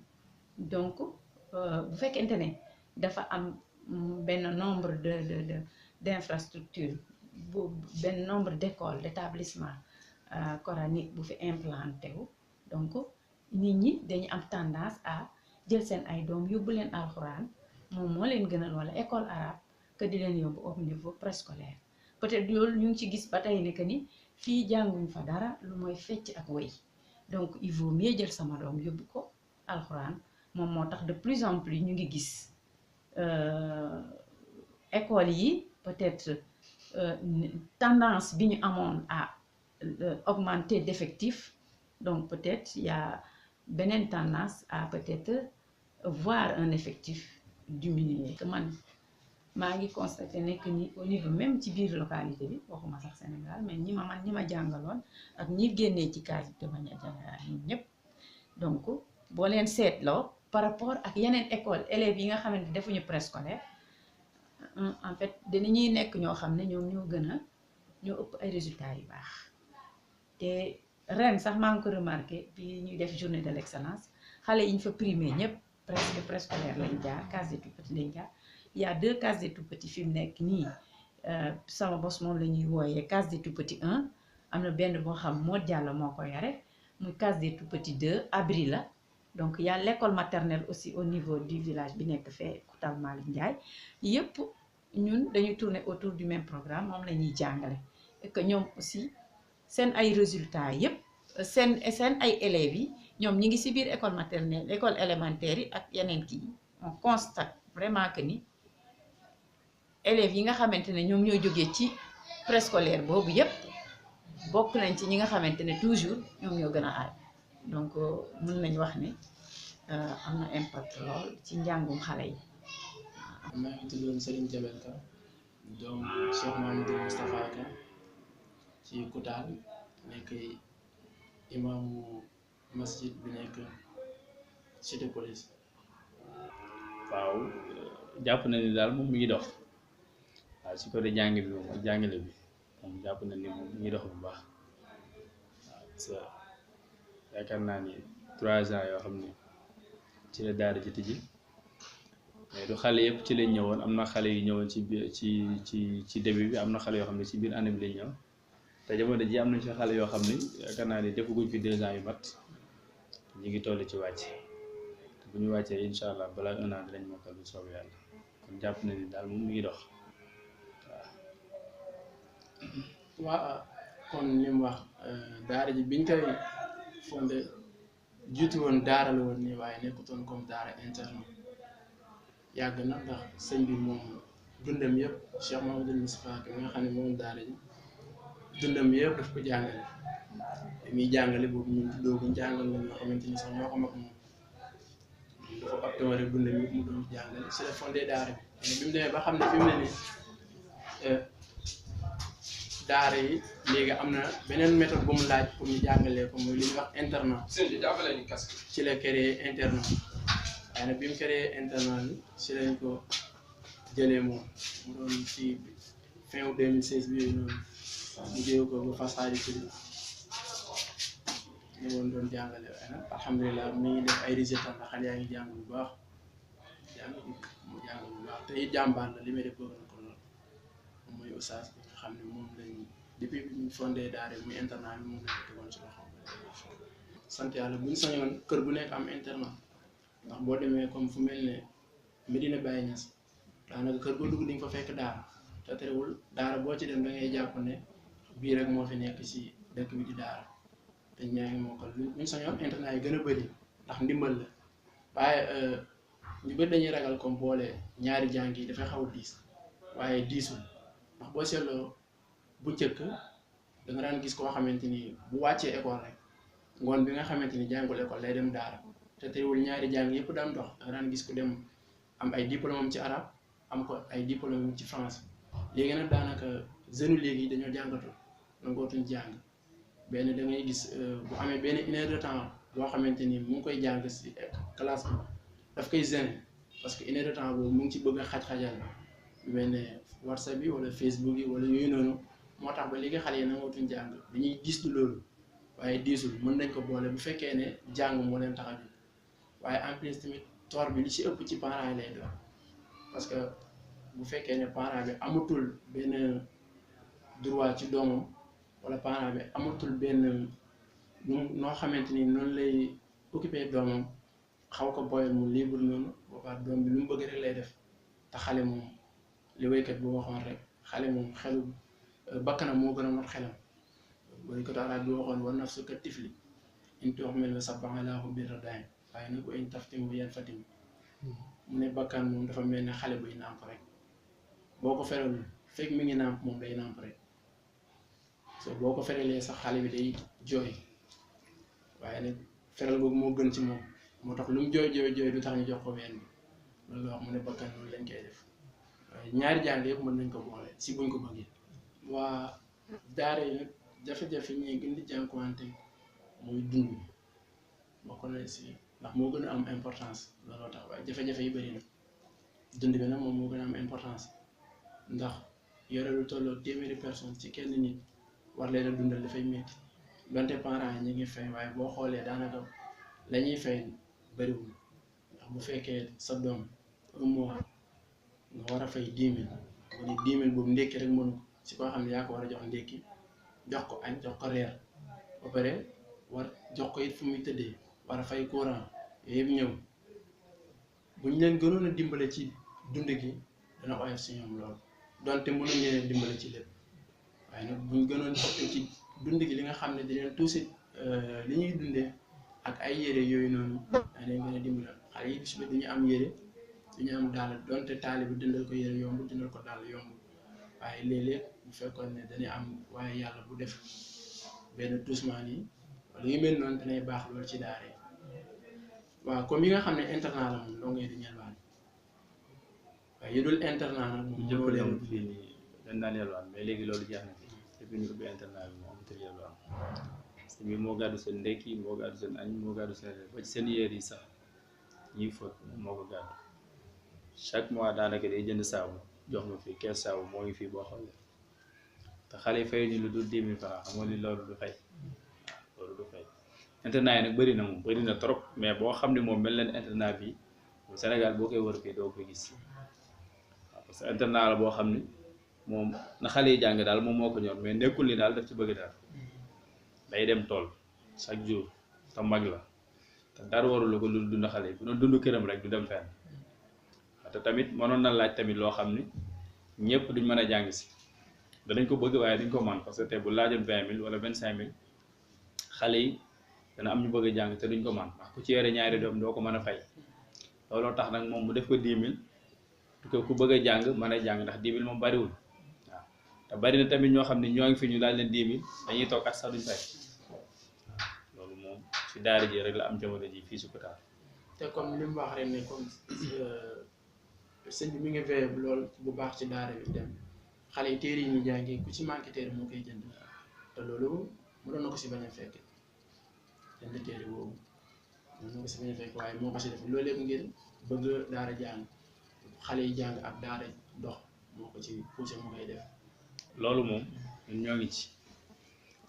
donc bu fekkente ne dafa am benn nombre d'infrastructures benn nombre d'écoles d'établissements coraniques bu fi implanté wu donc nit ñi dañu am tendance à jël seen ay doom yóbbu leen alxuraan moom moo leen gënal wala école arabe que di leen yóbbu au niveau préscolaire peut-être loolu ñu ngi ci gis ba tey ne que ni fii jànguñ fa dara lu mooy fecc ak woy donc il vaut mieux jël sama doom yóbbu ko alxuraan moom moo tax de plus en plus ñu ngi gis école yi peut-être tendance bi ñu amoon à augmenter d'effectifs donc peut-être il y a beneen tendance à peut-être voir un effectif diminuer que man maa ngi constaté nekk ni au niveau même ci biir localité bi waxuma sax Sénégal mais ñi ma jàngaloon ak ñi génnee ci case bi de manière générale ñun ñëpp donc boo leen seetloo par rapport ak yeneen école élèves yi nga xamante defuñu préscolaire en fait dañuy nekk ñoo xam ne ñoom ñoo ëpp ay résultats yu baax te ren sax maa ngi ko remarqué bi ñuy def journée de l'excellence xale yi ñu fa primé ñëpp presque préscolaire lañ jaar case des tout-petits lañ jaar il y a 2 cases des tout-petits fi mu nekk nii sama bos moom la ñuy wooyee case des tout-petits 1 am na benn boo xam Modou Diallo moo ko yore muy case des tout-petits 2 abri la donc il y a l'école maternelle aussi au niveau du village bi nekk fee Koutal Malick Ndiaye yëpp ñun dañuy tourner autour du même programme moom la ñuy jàngale et que ñoom aussi seen ay résultats yëpp seen ay élèves yi ñoom ñi ngi ci biir école maternelle école élémentaire yi ak yeneen kii on constate vraiment que ni élèves yi nga xamante ne ñoom ñoo jógee ci préscolaire boobu yëpp bokk nañ ci ñi nga xamante ne toujours ñoom ñoo gën a aay donc mën nañ wax ne am na impact lool ci njàngum xale yi. maa ngi tuddoon Serigne Jabel Ka doom Cheikh Mamadou Moustapha Ka ci Koutal nekk imaamu masjid bi nekk cité police. waaw jàpp na ni daal moom mi ngi dox waaw su ko dee jàngale bi moom jàpp na ni moom mi ngi dox bu baax waaw sa yaakaar naa ni 3 ans yoo xam ne ci la daara ji tijji mais du xale yëpp ci lañ ñëwoon am na xale yu ñëwoon ci biir ci début bi am na xale yoo xam ne ci biir année bi lañ ñëw te jamono ji am nañ ci xale yoo xam ne yaakaar naa ni defaguñ fi 2 ans yu mat ñu ngi toll ci wàcc te bu ñu wàccee incha allah balaa 1 an dinañ mokkal bu soobee yàlla kon jàpp na ni daal moom mi ngi dox waaw kon li mu wax daara ji biñ koy fondé jiitu woon daara la woon nii waaye nekkutoon comme daara interne yàgg na ndax sëñ bi moom dundam yëpp Cheikh Mamadou Moustapha Ka nga xam ne moom daara ji dundam yëpp daf ko jàngale muy jàngale boobu ñun dooguñ jàngal la ñoo xamante ni sax ñoo ko mag moom dafa opté woon rek dundam yëpp mu doon jàngale c'est le fondé daara bi bi mu demee ba xam ne fi mu ne nii daara yi léegi am na beneen méthode bu mu laaj pour ñu jàngalee ko mooy li ñuy wax internat ci la créé internat waaye nag bi mu créé internat bi ci lañ ko jëlee moom mu doon ci fin 2016 bi yooyu noonu mu jëlee ko ba Fassady ci ñu woon doon jàngale waaye nag alhamdulilah mi ngi def ay résultats ndax xale yaa ngi jàng bu baax mu jàng bu baax te it jàmbaar la li may def bëgg na ko lool moom mooy oustaz bi nga xam ne moom lañ depuis bi ñu fondé daara muy internat bi moom lañ ko tegoon ci loxo sant yàlla bu ñu sañoon kër bu nekk am internat ndax boo demee comme fu mel ne Medina Baye Niass daanaka kër boo dugg di nga fa fekk daara te terewul daara boo ci dem da ngay jàpp ne bii rek moo fi nekk ci dëkk bi di daara te ñaa ngi mokkal lu ñu sañoon internat yi gën a bëri ndax ndimbal la waaye ñu bëri dañuy ragal comme boole ñaari jàng yi dafay xaw a diis waaye diisul ndax boo seetloo bu njëkk da nga daan gis koo xamante ni bu wàccee école rek ngoon bi nga xamante ni jàngul école lay dem daara te teewul ñaari jàng yëpp daan dox da nga daan gis ku dem am ay diplôme am ci arabe am ko ay diplôme ci France léegi nag daanaka jeunes léegi dañoo jàngatu nangootuñ jàng benn da ngay gis bu amee benn une heure de temps boo xamante ni mu ngi koy jàng si classe bi daf koy gêner parce que une heure de temps boobu mu ngi ci bëgg a xaj-xajal lu mel ne WhatsApp bi wala Facebook yi wala yooyu noonu moo tax ba léegi xale yi nangootuñ jàng dañuy gis loolu waaye diisul mën nañ ko boole bu fekkee ne jàng moo leen tax a jóg waaye en plus tamit toor bi li ci ëpp ci parents yi lay doon parce que bu fekkee ne parent bi amatul benn droit ci doomam wala parent bi amatul benn noo xamante ni noonu lay occupé doomam xaw ko boyal mu libre noonu boobaa doom bi lu mu bëgg rek lay def te xale moom li waykat bu waxoon rek xale moom xelu bakkanam moo gën a not xelam waykat arab bi waxoon wa nafsu ka tifli in tuhmil sab'a ala hubbi radaa'i waaye nag in taftimu yan fatim mu ne bakkan moom dafa mel ne xale buy nàmp rek boo ko feralul fekk mi ngi nàmp moom day nàmp rek so boo ko feralee sax xale bi day jooy waaye nag feral boobu moo gën ci moom moo tax lu mu jooy du tax ñu jox ko ween bi loolu wax mu ne bakkan loolu lañ koy def waaye ñaari jàng yëpp mën nañ ko boole si buñ ko bëggee waa daara yi nag jafe-jafe ñi gën di jànkuwante muy dund bi bokk na si ndax moo gën a am importance looloo tax waaye jafe-jafe yi bëri na dund bi nag moom moo gën a am importance ndax yore lu tolloo téeméeri personne ci kenn nit war leen a dundal dafay métti donte parents yi ñu ngi fay waaye boo xoolee daanaka la ñuy fay bëriwul ndax bu fekkee sa doom un mois nga war a fay 10 000 wala 10 000 boobu ndékki rek mënu ko si koo xam ne yaa ko war a jox ndékki jox ko añ jox ko reer ba pare war jox ko it fu muy tëddee war a fay courant yooyu yëpp ñëw bu ñu leen gënoon a dimbale ci dund gi dana oyof si ñoom loolu donte mënuñ leen dimbale ci lépp waaye nag bu ñu gënoon opté ci dund gi li nga xam ne di leen tuuti li ñuy dundee ak ay yére yooyu noonu daa leen gën a dimbale xale yi bis bi duñu am yére duñu am daal donte taali bi dundal ko yére yomb dundal ko daal yomb waaye léeg-léeg bu fekkoon ne dañuy am waaye yàlla bu def benn doucement yi wala yu mel noonu danay baax loolu ci daara yi waaw comme yi nga xam ne internat la moom doo ngay di ñelwaan waaye yu dul internat nag moom jëpp leen fii nii dañ daan yelwaan mais léegi loolu jeex na fi depuis ñu ubbi internat bi moo amatul yelwaan parce que moo gàddu seen ndekki moo gàddu seen añ moo gàddu seen ba ci seen yére yi sax ñiy fóot moo ko gàddu chaque mois daanaka day jënd saabu jox ma fii 15 saabu moo ngi fii boo xoolee te xale yi fay ñu lu dul 10 000 francs xam nga ni loolu du fay waaw loolu du fay internat yi nag bëri na moom bëri na trop mais boo xam ne moom mel leen internat bi Sénégal boo koy wër fii doo ko gis waaw parce que internat la boo xam ne moom na xale yi jàng daal moom moo ko ñor mais nekkul ni daal daf ci bëgg daal day dem tool chaque jour te mag la te dara warulu ko lu dund xale yi bu doon dund këram rek du dem fenn te tamit mënoon na laaj tamit loo xam ni ñëpp duñ mën a jàng si danañ ko bëgg waaye duñ ko man parce que tey bu laajoon 20 000 wala 25 000 xale yi dana am ñu bëgg a jàng te duñ ko man ndax ku ci yore ñaari doom doo ko mën a fay looloo tax nag moom mu def ko 10 000 pour que ku bëgg a jàng mën a jàng ndax 10 000 moom bariwul waaw te te bari na tamit ñoo xam ne ñoo ngi fi ñu laaj leen 10 000 dañuy toog at sax duñ fay loolu moom si daara ji rek la am jamono ji fii si Koutal. te comme li mu wax rek ne comme sëñ bi mi ngi veillé lool bu baax ci daara bi dem xale yi téere yi ñu jàngee ku ci manqué téere moo koy jënd te loolu mënoon na ko si bañ a fekk jënd téere boobu mënoon na ko si bañ a fekk waaye moo ko si def loolu lépp ngir bëgg daara jàng xale yi jàng ak daara dox moo ko ci poussé mu koy def. loolu moom ñun ñoo ngi ci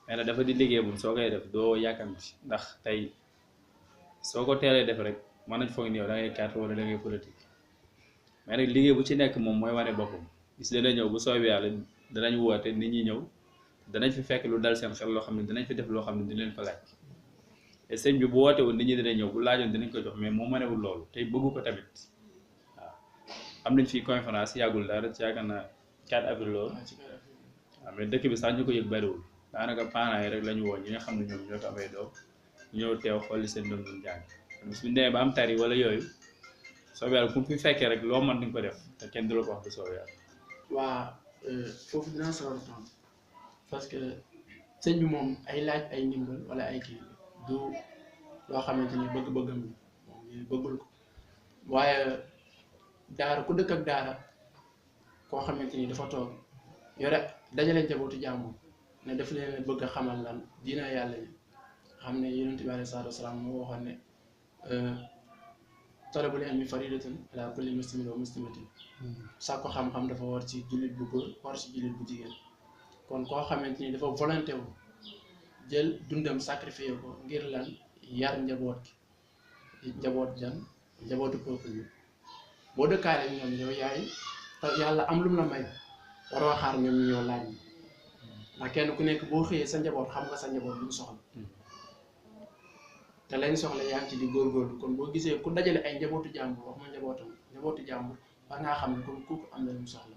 mais nag dafa di liggéey bu soo koy def doo yàkkamti ndax tey soo ko teelee def rek mën nañ foog ni yow da ngay carte wala da ngay politique mais nag liggéey bu ci nekk moom mooy wane boppam bis dana ñëw bu soobee yàlla danañ woote nit ñi ñëw danañ fi fekk lu dal seen xel loo xam ne danañ fi def loo xam ne di leen fa laaj te sëñ bi bu woote woon nit ñi danañ ñëw bu laajoon dinañ ko jox mais moo mënewul loolu tey bëggu ko tamit waaw am nañ fii conférence yàggul dara ci yaakaar naa 4 avril loolu waaw mais dëkk bi sax ñu ko yëg bariwul daanaka parents yi rek la ñu woo ñi nga xam ne ñoom ñoo ko amee doom ñëw teew xooli seen doom ñu jàng bis bu ñu demee ba am tari wala yooyu soobee yàlla ku fi fekkee rek loo mën di nga ko def te kenn du la ko wax bu soobee yàlla. waa foofu dinaa sawar tontu parce que sëñ bi moom ay laaj ay ndimbal wala ay kii du loo xamante ni bëgg-bëggam la moom bëggul ko waaye daara ku dëkk ak daara koo xamante ni dafa toog yore dajale njabootu jàmbur ne daf leen bëgg a xamal lan diina yàlla yi xam ne yonent bi alayhi salaatu wasalaam moo waxoon ne talabul ilmi faridatun ala kulli muslimin wa muslimatin sàkku xam-xam dafa war ci jullit bu góor war ci jullit bu jigéen kon koo xamante ni dafa volonté wu jël dundam sacrifié ko ngir lan yar njaboot gi njabootu peuple bi boo dëkkaale ñoom yow yaay yàlla am lum la may waroo xaar ñoom ñu ñëw laaj ndax kenn ku nekk boo xëyee sa njaboot xam nga sa njaboot lu ñu soxla te lañ soxla yaa ngi ci di góorgóorlu kon boo gisee ku dajale ay njabootu jàmbur wax ma njabootu jàmbur war ngaa xam ne kon kooku am na lu mu soxla